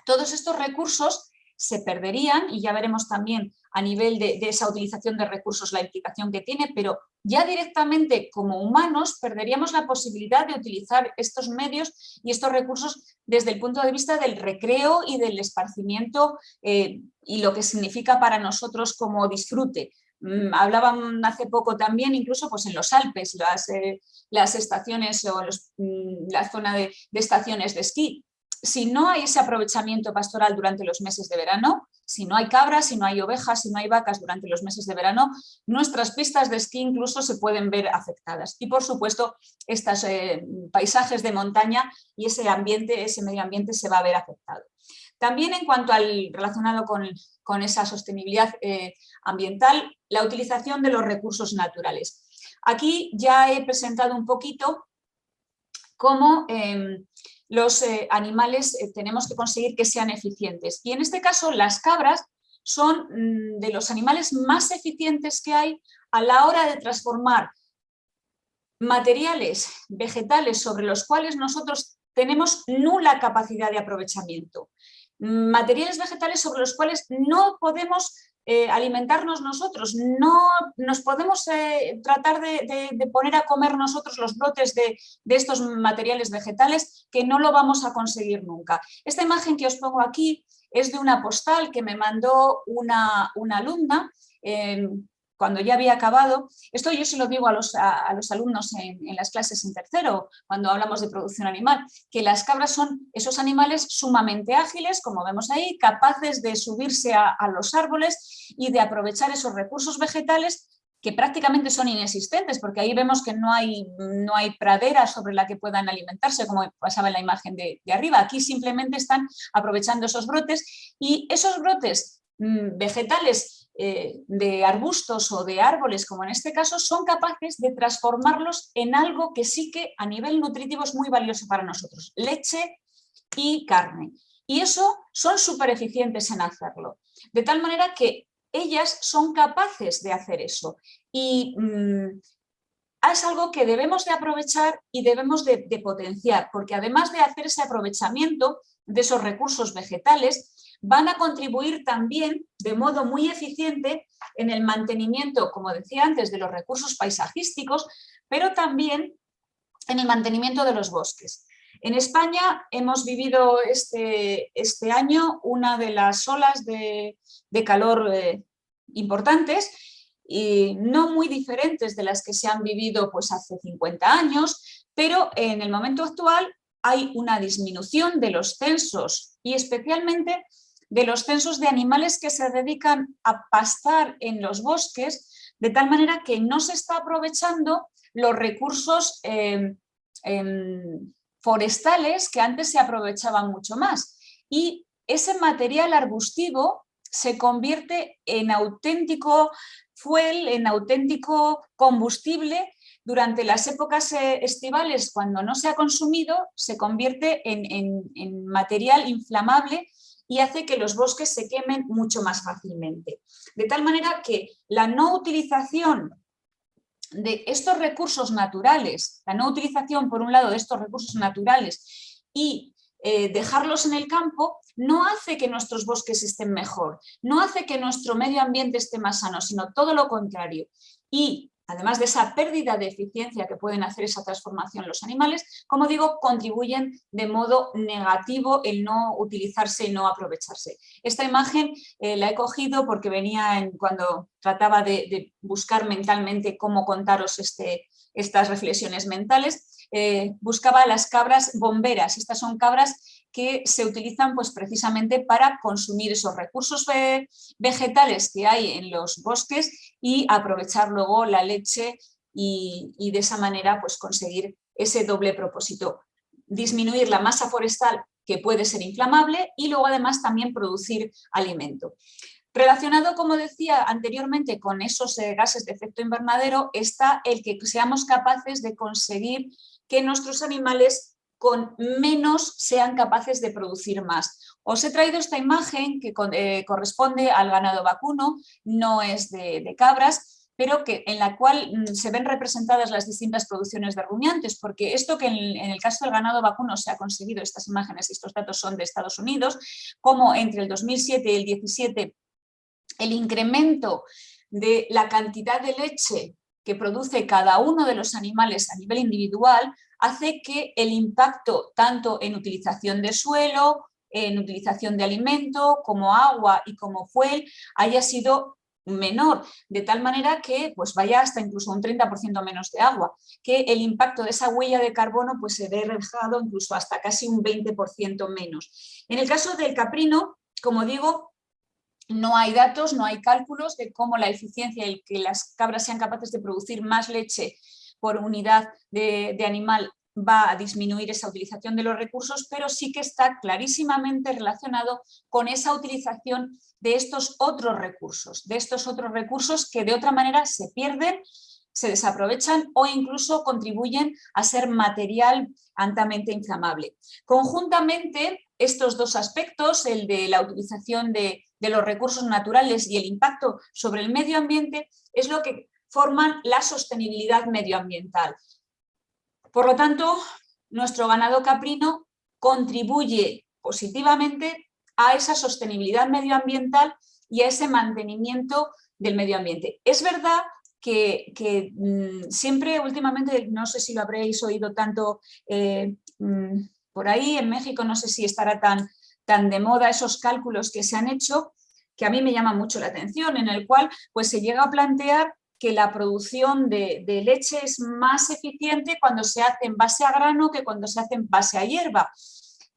todos estos recursos se perderían, y ya veremos también a nivel de esa utilización de recursos la implicación que tiene, pero ya directamente como humanos perderíamos la posibilidad de utilizar estos medios y estos recursos desde el punto de vista del recreo y del esparcimiento y lo que significa para nosotros como disfrute. Hablaban hace poco también, incluso pues en los Alpes, las estaciones o la zona de estaciones de esquí. Si no hay ese aprovechamiento pastoral durante los meses de verano, si no hay cabras, si no hay ovejas, si no hay vacas durante los meses de verano, nuestras pistas de esquí incluso se pueden ver afectadas. Y por supuesto, estos paisajes de montaña y ese ambiente, ese medio ambiente se va a ver afectado. También en cuanto al relacionado con esa sostenibilidad ambiental, la utilización de los recursos naturales. Aquí ya he presentado un poquito cómo los animales tenemos que conseguir que sean eficientes. Y en este caso las cabras son de los animales más eficientes que hay a la hora de transformar materiales vegetales sobre los cuales nosotros tenemos nula capacidad de aprovechamiento. Materiales vegetales sobre los cuales no podemos alimentarnos nosotros, no nos podemos tratar de poner a comer nosotros los brotes de estos materiales vegetales, que no lo vamos a conseguir nunca. Esta imagen que os pongo aquí es de una postal que me mandó una alumna cuando ya había acabado. Esto yo se lo digo a los alumnos en las clases en tercero, cuando hablamos de producción animal, que las cabras son esos animales sumamente ágiles, como vemos ahí, capaces de subirse a los árboles y de aprovechar esos recursos vegetales que prácticamente son inexistentes, porque ahí vemos que no hay pradera sobre la que puedan alimentarse, como pasaba en la imagen de arriba. Aquí simplemente están aprovechando esos brotes, y esos brotes vegetales de arbustos o de árboles, como en este caso, son capaces de transformarlos en algo que sí que a nivel nutritivo es muy valioso para nosotros: leche y carne. Y eso son súper eficientes en hacerlo. De tal manera que ellas son capaces de hacer eso. Y es algo que debemos de aprovechar y debemos de potenciar, porque además de hacer ese aprovechamiento de esos recursos vegetales, van a contribuir también de modo muy eficiente en el mantenimiento, como decía antes, de los recursos paisajísticos, pero también en el mantenimiento de los bosques. En España hemos vivido este año una de las olas de calor importantes, y no muy diferentes de las que se han vivido pues hace 50 años, pero en el momento actual hay una disminución de los censos, y especialmente de los censos de animales que se dedican a pastar en los bosques, de tal manera que no se está aprovechando los recursos forestales que antes se aprovechaban mucho más. Y ese material arbustivo se convierte en auténtico fuel, en auténtico combustible. Durante las épocas estivales, cuando no se ha consumido, se convierte en material inflamable y hace que los bosques se quemen mucho más fácilmente. De tal manera que la no utilización de estos recursos naturales, la no utilización por un lado de estos recursos naturales y dejarlos en el campo, no hace que nuestros bosques estén mejor, no hace que nuestro medio ambiente esté más sano, sino todo lo contrario. Y además de esa pérdida de eficiencia que pueden hacer esa transformación los animales, como digo, contribuyen de modo negativo el no utilizarse y no aprovecharse. Esta imagen la he cogido porque venía cuando trataba de buscar mentalmente cómo contaros estas reflexiones mentales. Buscaba las cabras bomberas. Estas son cabras que se utilizan pues, precisamente para consumir esos recursos vegetales que hay en los bosques y aprovechar luego la leche y de esa manera pues, conseguir ese doble propósito. Disminuir la masa forestal, que puede ser inflamable, y luego además también producir alimento. Relacionado, como decía anteriormente, con esos gases de efecto invernadero está el que seamos capaces de conseguir que nuestros animales con menos sean capaces de producir más. Os he traído esta imagen que corresponde al ganado vacuno, no es de cabras, pero en la cual se ven representadas las distintas producciones de rumiantes, porque esto que en el caso del ganado vacuno se ha conseguido, estas imágenes y estos datos son de Estados Unidos, como entre el 2007 y el 2017 el incremento de la cantidad de leche que produce cada uno de los animales a nivel individual hace que el impacto tanto en utilización de suelo, en utilización de alimento, como agua y como fuel, haya sido menor, de tal manera que pues vaya hasta incluso un 30% menos de agua, que el impacto de esa huella de carbono pues se ve reflejado incluso hasta casi un 20% menos. En el caso del caprino, como digo, no hay datos, no hay cálculos de cómo la eficiencia y que las cabras sean capaces de producir más leche por unidad de animal va a disminuir esa utilización de los recursos, pero sí que está clarísimamente relacionado con esa utilización de estos otros recursos que de otra manera se pierden, se desaprovechan o incluso contribuyen a ser material altamente inflamable. Conjuntamente, estos dos aspectos, el de la utilización de los recursos naturales y el impacto sobre el medio ambiente, es lo que forman la sostenibilidad medioambiental. Por lo tanto, nuestro ganado caprino contribuye positivamente a esa sostenibilidad medioambiental y a ese mantenimiento del medio ambiente. Es verdad que siempre últimamente, no sé si lo habréis oído tanto por ahí, en México, no sé si estará tan de moda esos cálculos que se han hecho, que a mí me llama mucho la atención, en el cual pues, se llega a plantear que la producción de leche es más eficiente cuando se hace en base a grano que cuando se hace en base a hierba.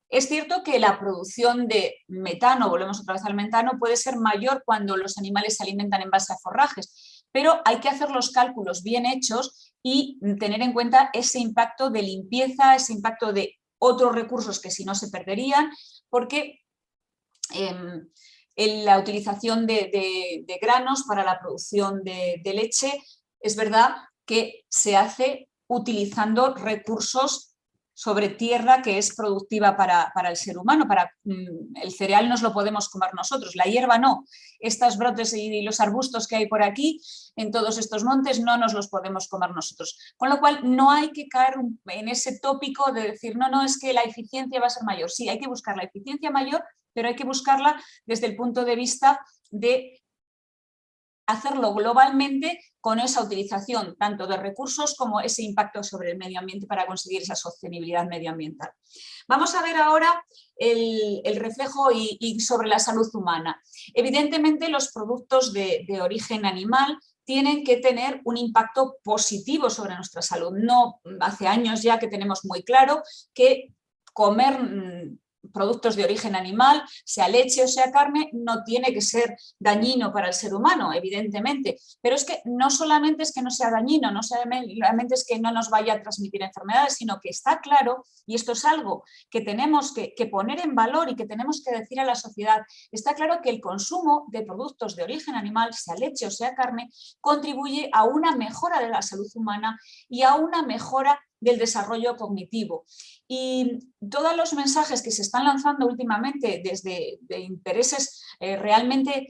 Es cierto que la producción de metano, volvemos otra vez al metano, puede ser mayor cuando los animales se alimentan en base a forrajes, pero hay que hacer los cálculos bien hechos y tener en cuenta ese impacto de limpieza, ese impacto de otros recursos que si no se perderían, porque en la utilización de granos para la producción de leche, es verdad que se hace utilizando recursos sobre tierra que es productiva para el ser humano. El cereal nos lo podemos comer nosotros, la hierba no. Estos brotes y los arbustos que hay por aquí, en todos estos montes, no nos los podemos comer nosotros. Con lo cual no hay que caer en ese tópico de decir, no, es que la eficiencia va a ser mayor. Sí, hay que buscar la eficiencia mayor, pero hay que buscarla desde el punto de vista de hacerlo globalmente con esa utilización tanto de recursos como ese impacto sobre el medio ambiente para conseguir esa sostenibilidad medioambiental. Vamos a ver ahora el reflejo y sobre la salud humana. Evidentemente los productos de origen animal tienen que tener un impacto positivo sobre nuestra salud. No, hace años ya que tenemos muy claro que comer productos de origen animal, sea leche o sea carne, no tiene que ser dañino para el ser humano, evidentemente, pero es que no solamente es que no sea dañino, no solamente es que no nos vaya a transmitir enfermedades, sino que está claro, y esto es algo que tenemos que poner en valor y que tenemos que decir a la sociedad, está claro que el consumo de productos de origen animal, sea leche o sea carne, contribuye a una mejora de la salud humana y a una mejora del desarrollo cognitivo. Y todos los mensajes que se están lanzando últimamente desde intereses realmente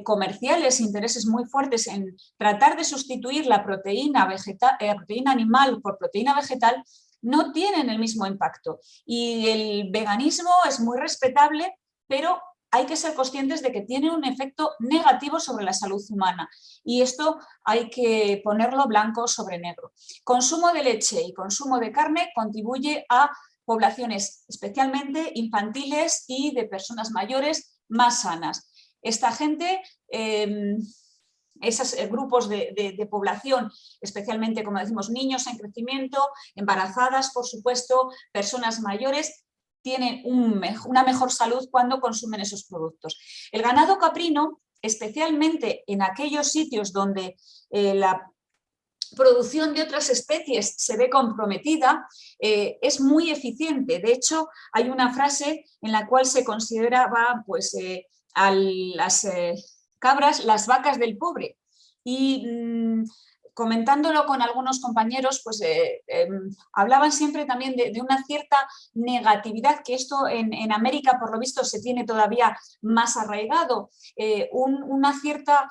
comerciales, intereses muy fuertes en tratar de sustituir la proteína animal por proteína vegetal, no tienen el mismo impacto. Y el veganismo es muy respetable, pero hay que ser conscientes de que tiene un efecto negativo sobre la salud humana y esto hay que ponerlo blanco sobre negro. Consumo de leche y consumo de carne contribuye a poblaciones especialmente infantiles y de personas mayores más sanas. Esta gente, esos grupos de población, especialmente, como decimos, niños en crecimiento, embarazadas, por supuesto, personas mayores, tienen una mejor salud cuando consumen esos productos. El ganado caprino, especialmente en aquellos sitios donde la producción de otras especies se ve comprometida, es muy eficiente. De hecho, hay una frase en la cual se consideraba pues, a las cabras las vacas del pobre. Y comentándolo con algunos compañeros, pues hablaban siempre también de una cierta negatividad, que esto en América, por lo visto, se tiene todavía más arraigado, una cierta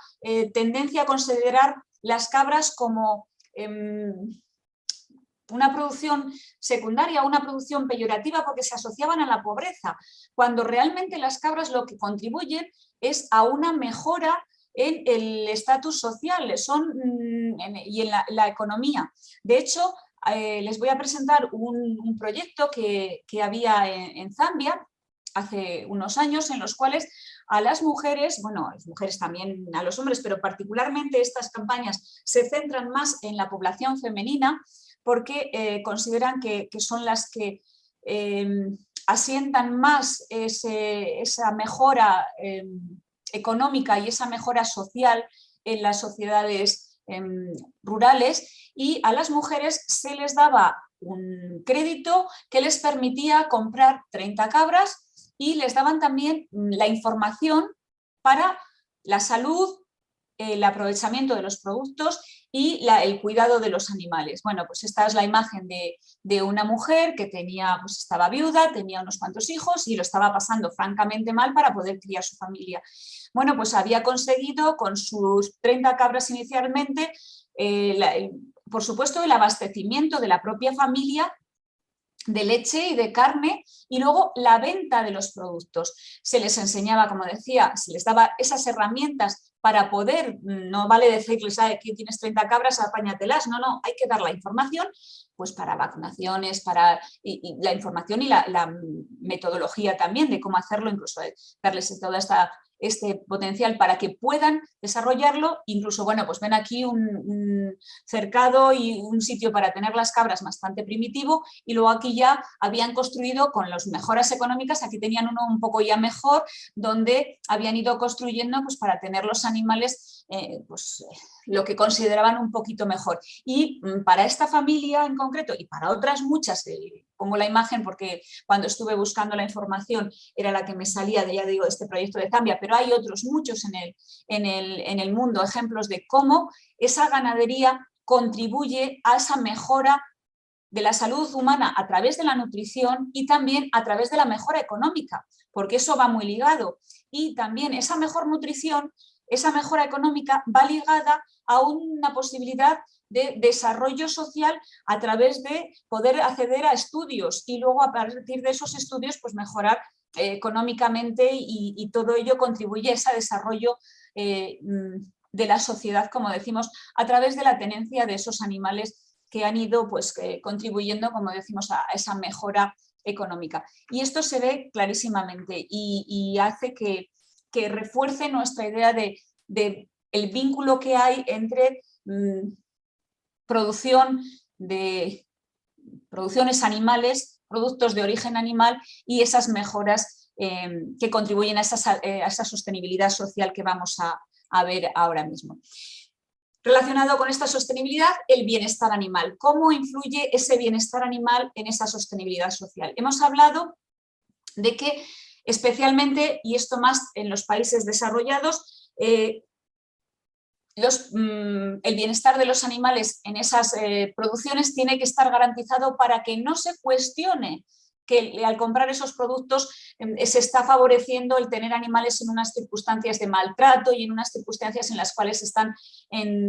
tendencia a considerar las cabras como una producción secundaria, una producción peyorativa porque se asociaban a la pobreza, cuando realmente las cabras lo que contribuyen es a una mejora en el estatus social y en la economía. De hecho, les voy a presentar un proyecto que había en Zambia hace unos años, en los cuales a las mujeres, bueno, a las mujeres también a los hombres, pero particularmente estas campañas se centran más en la población femenina porque consideran que son las que asientan más esa mejora económica y esa mejora social en las sociedades rurales, y a las mujeres se les daba un crédito que les permitía comprar 30 cabras y les daban también la información para la salud, el aprovechamiento de los productos y el cuidado de los animales. Bueno, pues esta es la imagen de una mujer que pues estaba viuda, tenía unos cuantos hijos y lo estaba pasando francamente mal para poder criar su familia. Bueno, pues había conseguido con sus 30 cabras inicialmente, por supuesto, el abastecimiento de la propia familia de leche y de carne, y luego la venta de los productos. Se les enseñaba, como decía, se les daba esas herramientas para poder, no vale decirles, aquí tienes 30 cabras, apáñatelas, no, hay que dar la información pues para vacunaciones, y la información y la metodología también de cómo hacerlo, incluso darles toda este potencial para que puedan desarrollarlo. Incluso, bueno, pues ven aquí un cercado y un sitio para tener las cabras bastante primitivo, y luego aquí ya habían construido con las mejoras económicas, aquí tenían uno un poco ya mejor, donde habían ido construyendo pues para tener los animales lo que consideraban un poquito mejor. Y para esta familia en concreto y para otras muchas, pongo la imagen porque cuando estuve buscando la información era la que me salía de, ya digo, este proyecto de Zambia, pero hay otros muchos en el mundo, ejemplos de cómo esa ganadería contribuye a esa mejora de la salud humana a través de la nutrición y también a través de la mejora económica, porque eso va muy ligado. Y también esa mejor nutrición, esa mejora económica va ligada a una posibilidad de desarrollo social a través de poder acceder a estudios y luego a partir de esos estudios pues mejorar económicamente, y todo ello contribuye a ese desarrollo de la sociedad, como decimos, a través de la tenencia de esos animales que han ido pues, contribuyendo, como decimos, a esa mejora económica. Y esto se ve clarísimamente y hace que refuerce nuestra idea de el vínculo que hay entre producciones animales, productos de origen animal y esas mejoras que contribuyen a esa sostenibilidad social que vamos a ver ahora mismo. Relacionado con esta sostenibilidad, el bienestar animal. ¿Cómo influye ese bienestar animal en esa sostenibilidad social? Hemos hablado de que especialmente, y esto más en los países desarrollados, el bienestar de los animales en esas producciones tiene que estar garantizado para que no se cuestione que al comprar esos productos se está favoreciendo el tener animales en unas circunstancias de maltrato y en unas circunstancias en las cuales están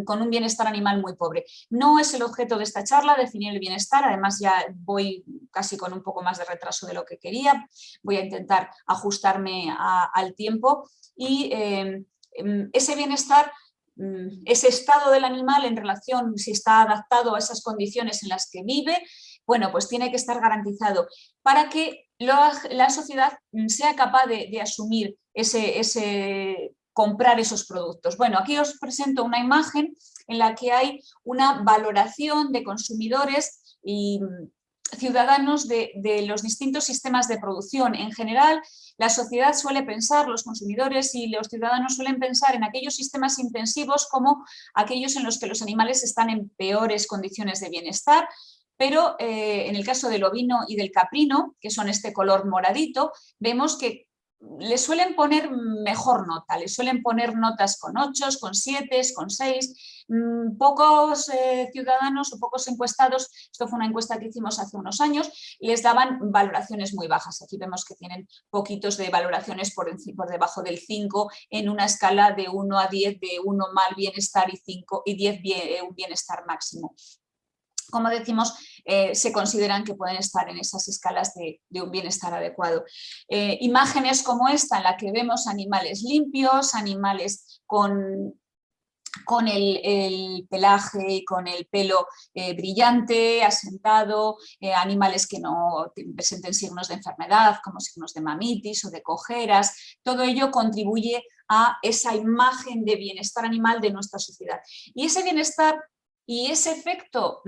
con un bienestar animal muy pobre. No es el objeto de esta charla definir el bienestar, además ya voy casi con un poco más de retraso de lo que quería, voy a intentar ajustarme al tiempo y ese bienestar, ese estado del animal en relación si está adaptado a esas condiciones en las que vive, bueno, pues tiene que estar garantizado para que la sociedad sea capaz de asumir comprar esos productos. Bueno, aquí os presento una imagen en la que hay una valoración de consumidores y ciudadanos de los distintos sistemas de producción. En general, la sociedad suele pensar, los consumidores y los ciudadanos suelen pensar en aquellos sistemas intensivos como aquellos en los que los animales están en peores condiciones de bienestar, pero en el caso del ovino y del caprino, que son este color moradito, vemos que le suelen poner mejor nota, le suelen poner notas con 8, con 7, con 6. Pocos ciudadanos o pocos encuestados, esto fue una encuesta que hicimos hace unos años, les daban valoraciones muy bajas. Aquí vemos que tienen poquitos de valoraciones por debajo del 5 en una escala de 1 a 10, de 1 mal bienestar y 10 un bienestar máximo. Como decimos, se consideran que pueden estar en esas escalas de un bienestar adecuado. Imágenes como esta, en la que vemos animales limpios, animales con el pelaje y con el pelo brillante, asentado, animales que no presenten signos de enfermedad, como signos de mamitis o de cojeras. Todo ello contribuye a esa imagen de bienestar animal de nuestra sociedad. Y ese bienestar y ese efecto,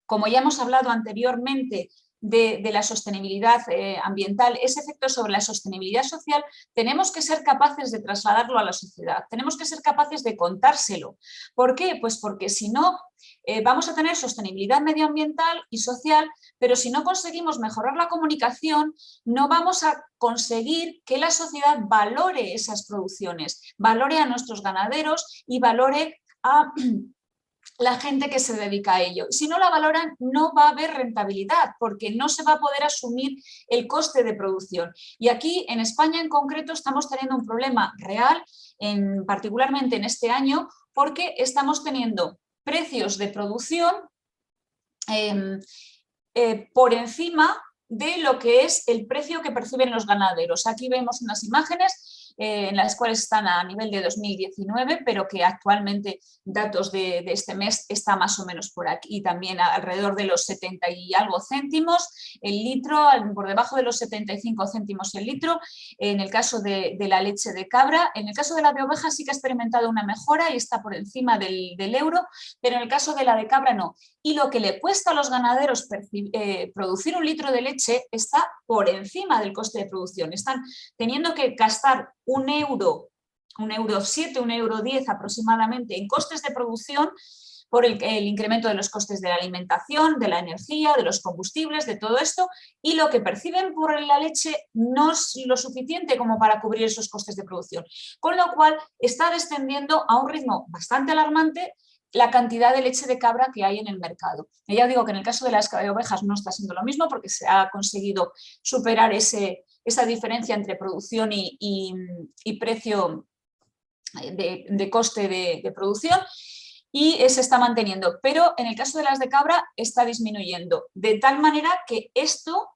como ya hemos hablado anteriormente, de la sostenibilidad ambiental, ese efecto sobre la sostenibilidad social, tenemos que ser capaces de trasladarlo a la sociedad, tenemos que ser capaces de contárselo. ¿Por qué? Pues porque si no, vamos a tener sostenibilidad medioambiental y social, pero si no conseguimos mejorar la comunicación, no vamos a conseguir que la sociedad valore esas producciones, valore a nuestros ganaderos y valore a la gente que se dedica a ello. Si no la valoran, no va a haber rentabilidad, porque no se va a poder asumir el coste de producción. Y aquí, en España en concreto, estamos teniendo un problema real, particularmente en este año, porque estamos teniendo precios de producción por encima de lo que es el precio que perciben los ganaderos. Aquí vemos unas imágenes en las cuales están a nivel de 2019, pero que actualmente datos de este mes está más o menos por aquí, también alrededor de los 70 y algo céntimos el litro, por debajo de los 75 céntimos el litro, en el caso de la leche de cabra. En el caso de la de oveja sí que ha experimentado una mejora y está por encima del euro, pero en el caso de la de cabra no. Y lo que le cuesta a los ganaderos producir un litro de leche está por encima del coste de producción. Están teniendo que gastar €1, €1,07, €1,10 aproximadamente en costes de producción por el incremento de los costes de la alimentación, de la energía, de los combustibles, de todo esto, y lo que perciben por la leche no es lo suficiente como para cubrir esos costes de producción. Con lo cual está descendiendo a un ritmo bastante alarmante la cantidad de leche de cabra que hay en el mercado. Y ya digo que en el caso de las ovejas no está siendo lo mismo porque se ha conseguido superar esa diferencia entre producción y precio de coste de producción y se está manteniendo. Pero en el caso de las de cabra está disminuyendo, de tal manera que esto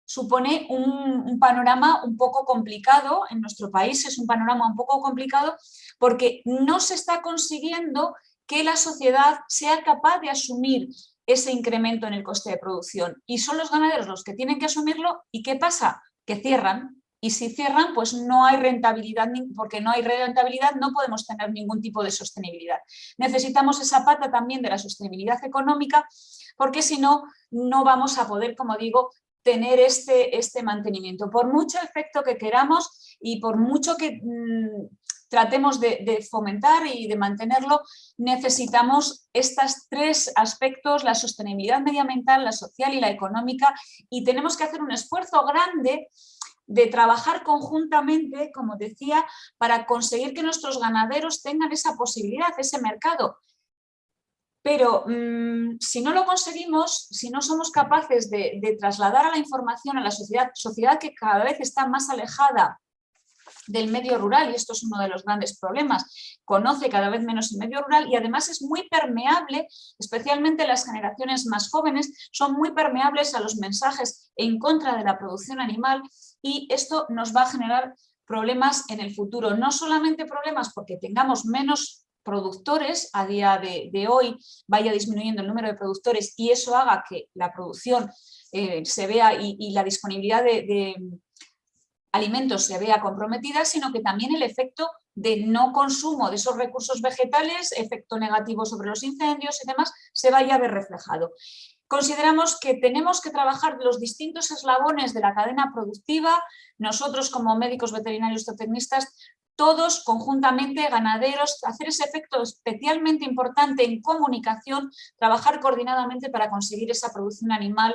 supone un panorama un poco complicado en nuestro país, es un panorama un poco complicado porque no se está consiguiendo que la sociedad sea capaz de asumir ese incremento en el coste de producción. Y son los ganaderos los que tienen que asumirlo. ¿Y qué pasa? Que cierran. Y si cierran, pues no hay rentabilidad, porque no hay rentabilidad no podemos tener ningún tipo de sostenibilidad. Necesitamos esa pata también de la sostenibilidad económica, porque si no, no vamos a poder, como digo, tener este mantenimiento. Por mucho efecto que queramos y por mucho que tratemos de fomentar y de mantenerlo, necesitamos estos tres aspectos, la sostenibilidad medioambiental, la social y la económica, y tenemos que hacer un esfuerzo grande de trabajar conjuntamente, como decía, para conseguir que nuestros ganaderos tengan esa posibilidad, ese mercado. Pero si no lo conseguimos, si no somos capaces de trasladar a la información a la sociedad que cada vez está más alejada del medio rural, y esto es uno de los grandes problemas, conoce cada vez menos el medio rural y además es muy permeable, especialmente las generaciones más jóvenes, son muy permeables a los mensajes en contra de la producción animal y esto nos va a generar problemas en el futuro. No solamente problemas porque tengamos menos productores, a día de hoy vaya disminuyendo el número de productores y eso haga que la producción se vea y la disponibilidad de alimentos se vea comprometida, sino que también el efecto de no consumo de esos recursos vegetales, efecto negativo sobre los incendios y demás, se vaya a ver reflejado. Consideramos que tenemos que trabajar los distintos eslabones de la cadena productiva, nosotros como médicos veterinarios zootecnistas, todos conjuntamente, ganaderos, hacer ese efecto especialmente importante en comunicación, trabajar coordinadamente para conseguir esa producción animal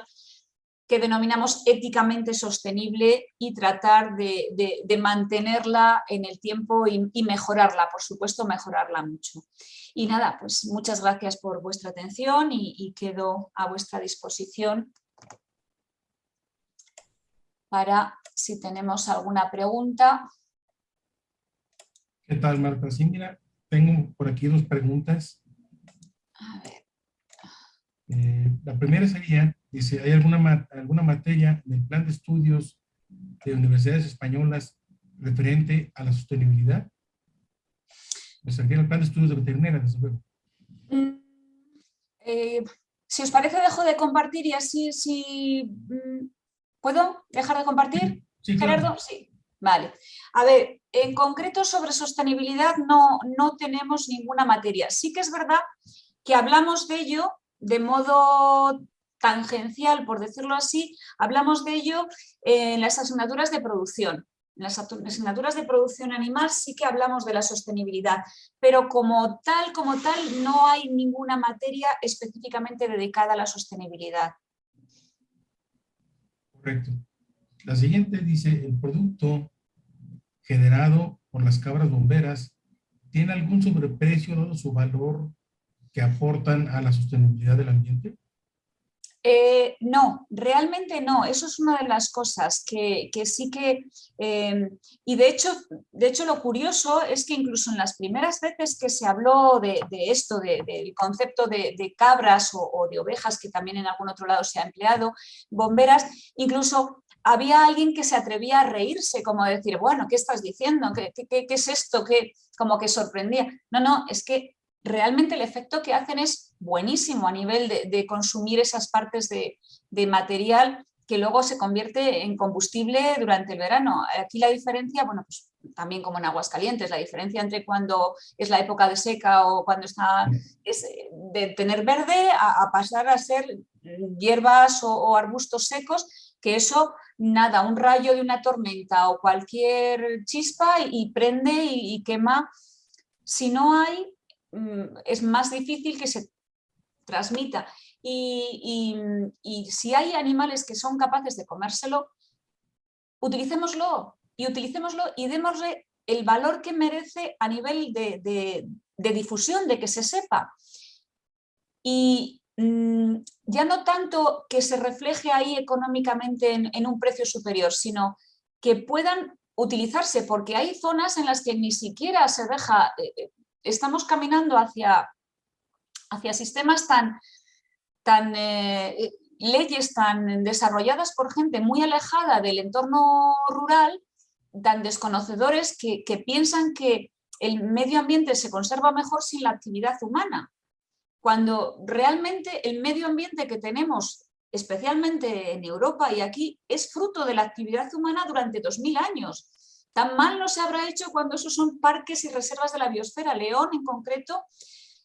que denominamos éticamente sostenible y tratar de mantenerla en el tiempo y mejorarla, por supuesto, mejorarla mucho. Y nada, pues muchas gracias por vuestra atención y quedo a vuestra disposición para si tenemos alguna pregunta. ¿Qué tal, Marta? Sí, mira, tengo por aquí dos preguntas. A ver. La primera sería, dice, ¿hay alguna materia del plan de estudios de universidades españolas referente a la sostenibilidad? Me refiero al plan de estudios de veterinaria, desde luego. Si os parece, dejo de compartir y así, ¿puedo dejar de compartir? Sí, claro. Gerardo, sí. Vale. A ver, en concreto sobre sostenibilidad no tenemos ninguna materia. Sí que es verdad que hablamos de ello de modo tangencial, por decirlo así, hablamos de ello en las asignaturas de producción. En las asignaturas de producción animal sí que hablamos de la sostenibilidad, pero como tal, no hay ninguna materia específicamente dedicada a la sostenibilidad. Correcto. La siguiente dice, ¿el producto generado por las cabras bomberas tiene algún sobreprecio dado su valor que aportan a la sostenibilidad del ambiente? No, realmente no. Eso es una de las cosas que sí que... y de hecho lo curioso es que incluso en las primeras veces que se habló de esto, del concepto de cabras o de ovejas, que también en algún otro lado se ha empleado, bomberas, incluso había alguien que se atrevía a reírse, como decir, bueno, ¿qué estás diciendo? ¿Qué es esto? Como que sorprendía. No, es que realmente el efecto que hacen es buenísimo a nivel de consumir esas partes de material que luego se convierte en combustible durante el verano. Aquí la diferencia, bueno, pues también como en Aguascalientes, la diferencia entre cuando es la época de seca o cuando está es de tener verde a pasar a ser hierbas o arbustos secos, que eso, nada, un rayo de una tormenta o cualquier chispa y prende y quema. Si no hay, es más difícil que se transmita. Y si hay animales que son capaces de comérselo, utilicémoslo y démosle el valor que merece a nivel de difusión, de que se sepa. Y ya no tanto que se refleje ahí económicamente en un precio superior, sino que puedan utilizarse, porque hay zonas en las que ni siquiera se deja... estamos caminando hacia sistemas leyes tan desarrolladas por gente muy alejada del entorno rural, tan desconocedores que piensan que el medio ambiente se conserva mejor sin la actividad humana, cuando realmente el medio ambiente que tenemos, especialmente en Europa y aquí, es fruto de la actividad humana durante 2000 años. Tan mal no se habrá hecho cuando esos son parques y reservas de la biosfera. León, en concreto,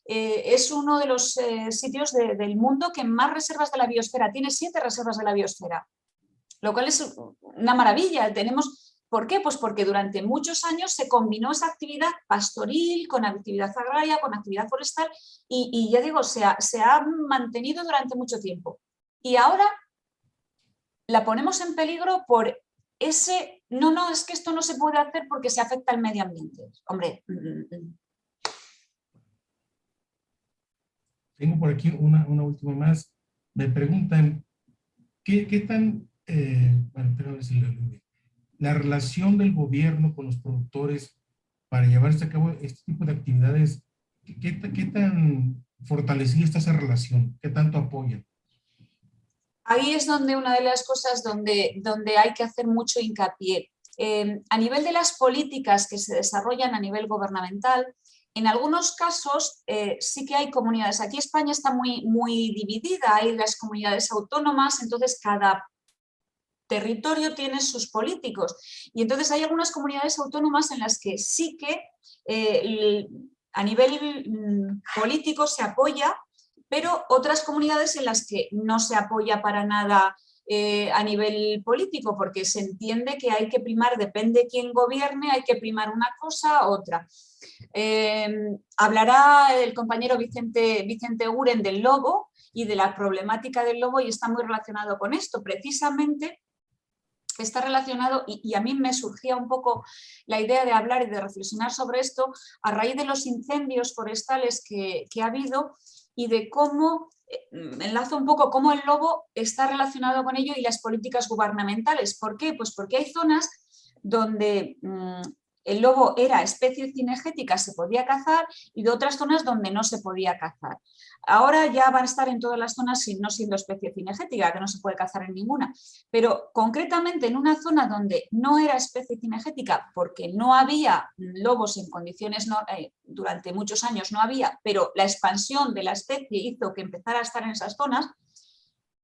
es uno de los sitios del mundo que más reservas de la biosfera. Tiene 7 reservas de la biosfera, lo cual es una maravilla. ¿Por qué? Pues porque durante muchos años se combinó esa actividad pastoril con actividad agraria, con actividad forestal y ya digo, se ha mantenido durante mucho tiempo. Y ahora la ponemos en peligro por ese, no, es que esto no se puede hacer porque se afecta al medio ambiente. Hombre, tengo por aquí una última más. Me preguntan, ¿qué tan, bueno, pero a ver si lo leo bien. La relación del gobierno con los productores para llevarse a cabo este tipo de actividades, qué tan fortalecida está esa relación? ¿Qué tanto apoyan? Ahí es donde una de las cosas donde hay que hacer mucho hincapié. A nivel de las políticas que se desarrollan a nivel gubernamental, en algunos casos sí que hay comunidades. Aquí España está muy dividida, hay las comunidades autónomas, entonces cada territorio tiene sus políticos. Y entonces hay algunas comunidades autónomas en las que sí que a nivel político se apoya, pero otras comunidades en las que no se apoya para nada a nivel político, porque se entiende que hay que primar, depende quién gobierne, hay que primar una cosa u otra. Hablará el compañero Vicente Uren del lobo y de la problemática del lobo, y está muy relacionado con esto. Precisamente está relacionado, y a mí me surgía un poco la idea de hablar y de reflexionar sobre esto a raíz de los incendios forestales que ha habido, y de cómo, enlazo un poco cómo el lobo está relacionado con ello y las políticas gubernamentales. ¿Por qué? Pues porque hay zonas donde el lobo era especie cinegética, se podía cazar, y de otras zonas donde no se podía cazar. Ahora ya van a estar en todas las zonas no siendo especie cinegética, que no se puede cazar en ninguna, pero concretamente en una zona donde no era especie cinegética porque no había lobos en condiciones, durante muchos años no había, pero la expansión de la especie hizo que empezara a estar en esas zonas,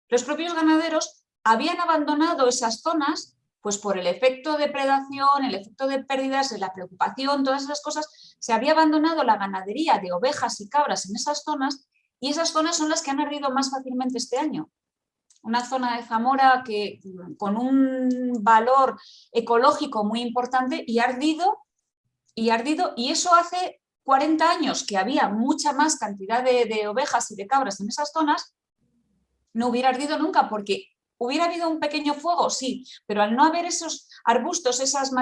los propios ganaderos habían abandonado esas zonas pues por el efecto de predación, el efecto de pérdidas, la preocupación, todas esas cosas. Se había abandonado la ganadería de ovejas y cabras en esas zonas, y esas zonas son las que han ardido más fácilmente este año. Una zona de Zamora que, con un valor ecológico muy importante, y ha ardido, y eso hace 40 años que había mucha más cantidad de ovejas y de cabras en esas zonas, no hubiera ardido nunca, porque hubiera habido un pequeño fuego, sí, pero al no haber esos arbustos, esos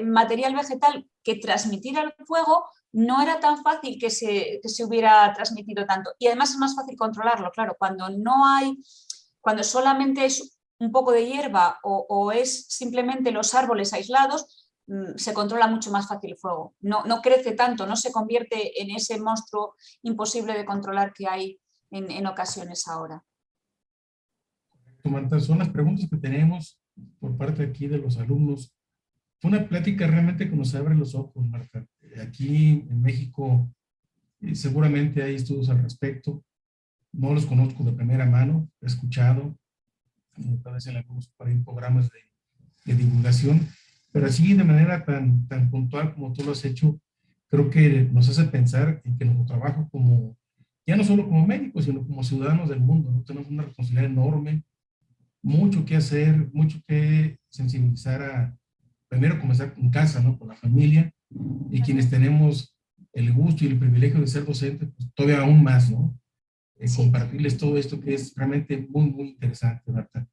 material vegetal que transmitiera el fuego, no era tan fácil que se hubiera transmitido tanto. Y además es más fácil controlarlo, claro, cuando solamente es un poco de hierba o es simplemente los árboles aislados, se controla mucho más fácil el fuego. No crece tanto, no se convierte en ese monstruo imposible de controlar que hay en ocasiones ahora. Marta, son las preguntas que tenemos por parte aquí de los alumnos. Fue una plática realmente que nos abre los ojos, Marta. Aquí en México seguramente hay estudios al respecto. No los conozco de primera mano, he escuchado, tal vez en algunos programas de divulgación, pero así de manera tan puntual como tú lo has hecho, creo que nos hace pensar en que nuestro trabajo como, ya no solo como médicos, sino como ciudadanos del mundo, ¿no? Tenemos una responsabilidad enorme, mucho que hacer, mucho que sensibilizar primero comenzar con casa, ¿no? Con la familia, y quienes tenemos el gusto y el privilegio de ser docentes, pues todavía aún más, ¿no? Sí. Compartirles todo esto que es realmente muy interesante, Marta.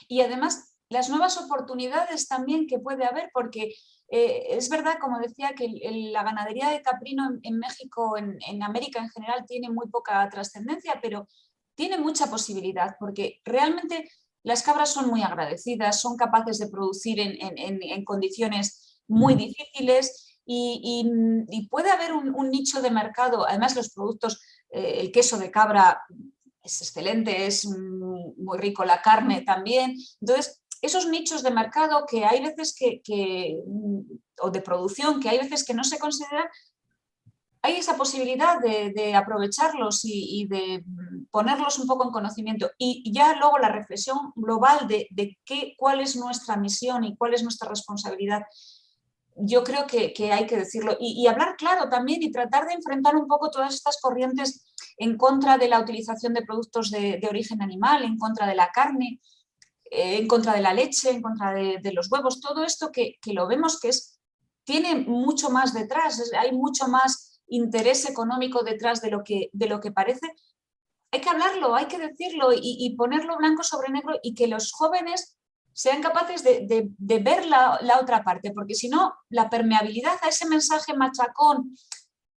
Y además las nuevas oportunidades también que puede haber, porque es verdad, como decía, que la ganadería de caprino en México, en América en general, tiene muy poca trascendencia, pero tiene mucha posibilidad, porque realmente las cabras son muy agradecidas, son capaces de producir en condiciones muy difíciles, y puede haber un nicho de mercado. Además, los productos, el queso de cabra es excelente, es muy rico, la carne también. Entonces, esos nichos de mercado que hay veces o de producción, que hay veces que no se consideran, hay esa posibilidad de aprovecharlos y de ponerlos un poco en conocimiento. Y ya luego la reflexión global de cuál es nuestra misión y cuál es nuestra responsabilidad, yo creo que hay que decirlo. Y hablar claro también, y tratar de enfrentar un poco todas estas corrientes en contra de la utilización de productos de origen animal, en contra de la carne, en contra de la leche, en contra de los huevos. Todo esto que lo vemos que tiene mucho más detrás, hay mucho más interés económico detrás de lo que parece. Hay que hablarlo, hay que decirlo y ponerlo blanco sobre negro, y que los jóvenes sean capaces de ver la otra parte, porque si no, la permeabilidad a ese mensaje machacón,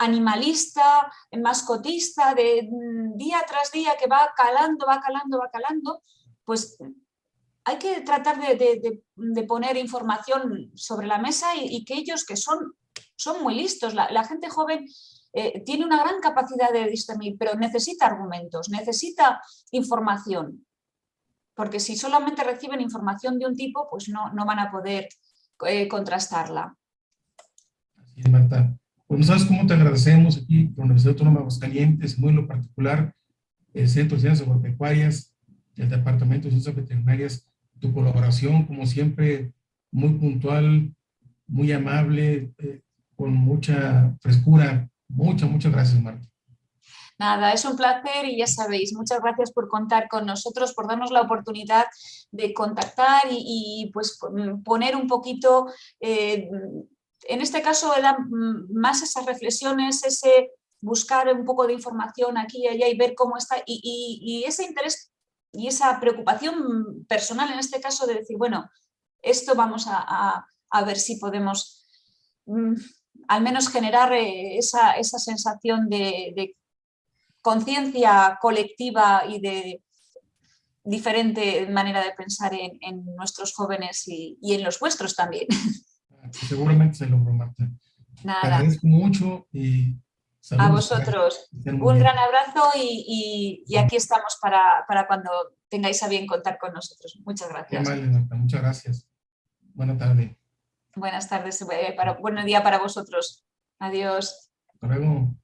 animalista, mascotista, de día tras día que va calando, pues hay que tratar de poner información sobre la mesa y que ellos, que son muy listos, la gente joven tiene una gran capacidad de discernir, pero necesita argumentos, necesita información, porque si solamente reciben información de un tipo, pues no van a poder contrastarla. Así es, Marta. Pues no sabes cómo te agradecemos aquí por la Universidad Autónoma de Aguascalientes, muy en lo particular, el Centro de Ciencias Agropecuarias, el Departamento de Ciencias Veterinarias, tu colaboración, como siempre, muy puntual, muy amable, con mucha frescura. Muchas gracias, Marta. Nada, es un placer y ya sabéis, muchas gracias por contar con nosotros, por darnos la oportunidad de contactar y pues poner un poquito, en este caso eran más esas reflexiones, ese buscar un poco de información aquí y allá y ver cómo está y ese interés y esa preocupación personal en este caso de decir, bueno, esto vamos a ver si podemos al menos generar esa sensación de conciencia colectiva y de diferente manera de pensar en nuestros jóvenes y en los vuestros también. Seguramente se logró, Marta. Nada. Te agradezco mucho y saludos. A vosotros. Un gran abrazo y aquí estamos para cuando tengáis a bien contar con nosotros. Muchas gracias. Qué amable, Marta. Muchas gracias. Buena tarde. Buenas tardes. Buen día para vosotros. Adiós. Hasta luego.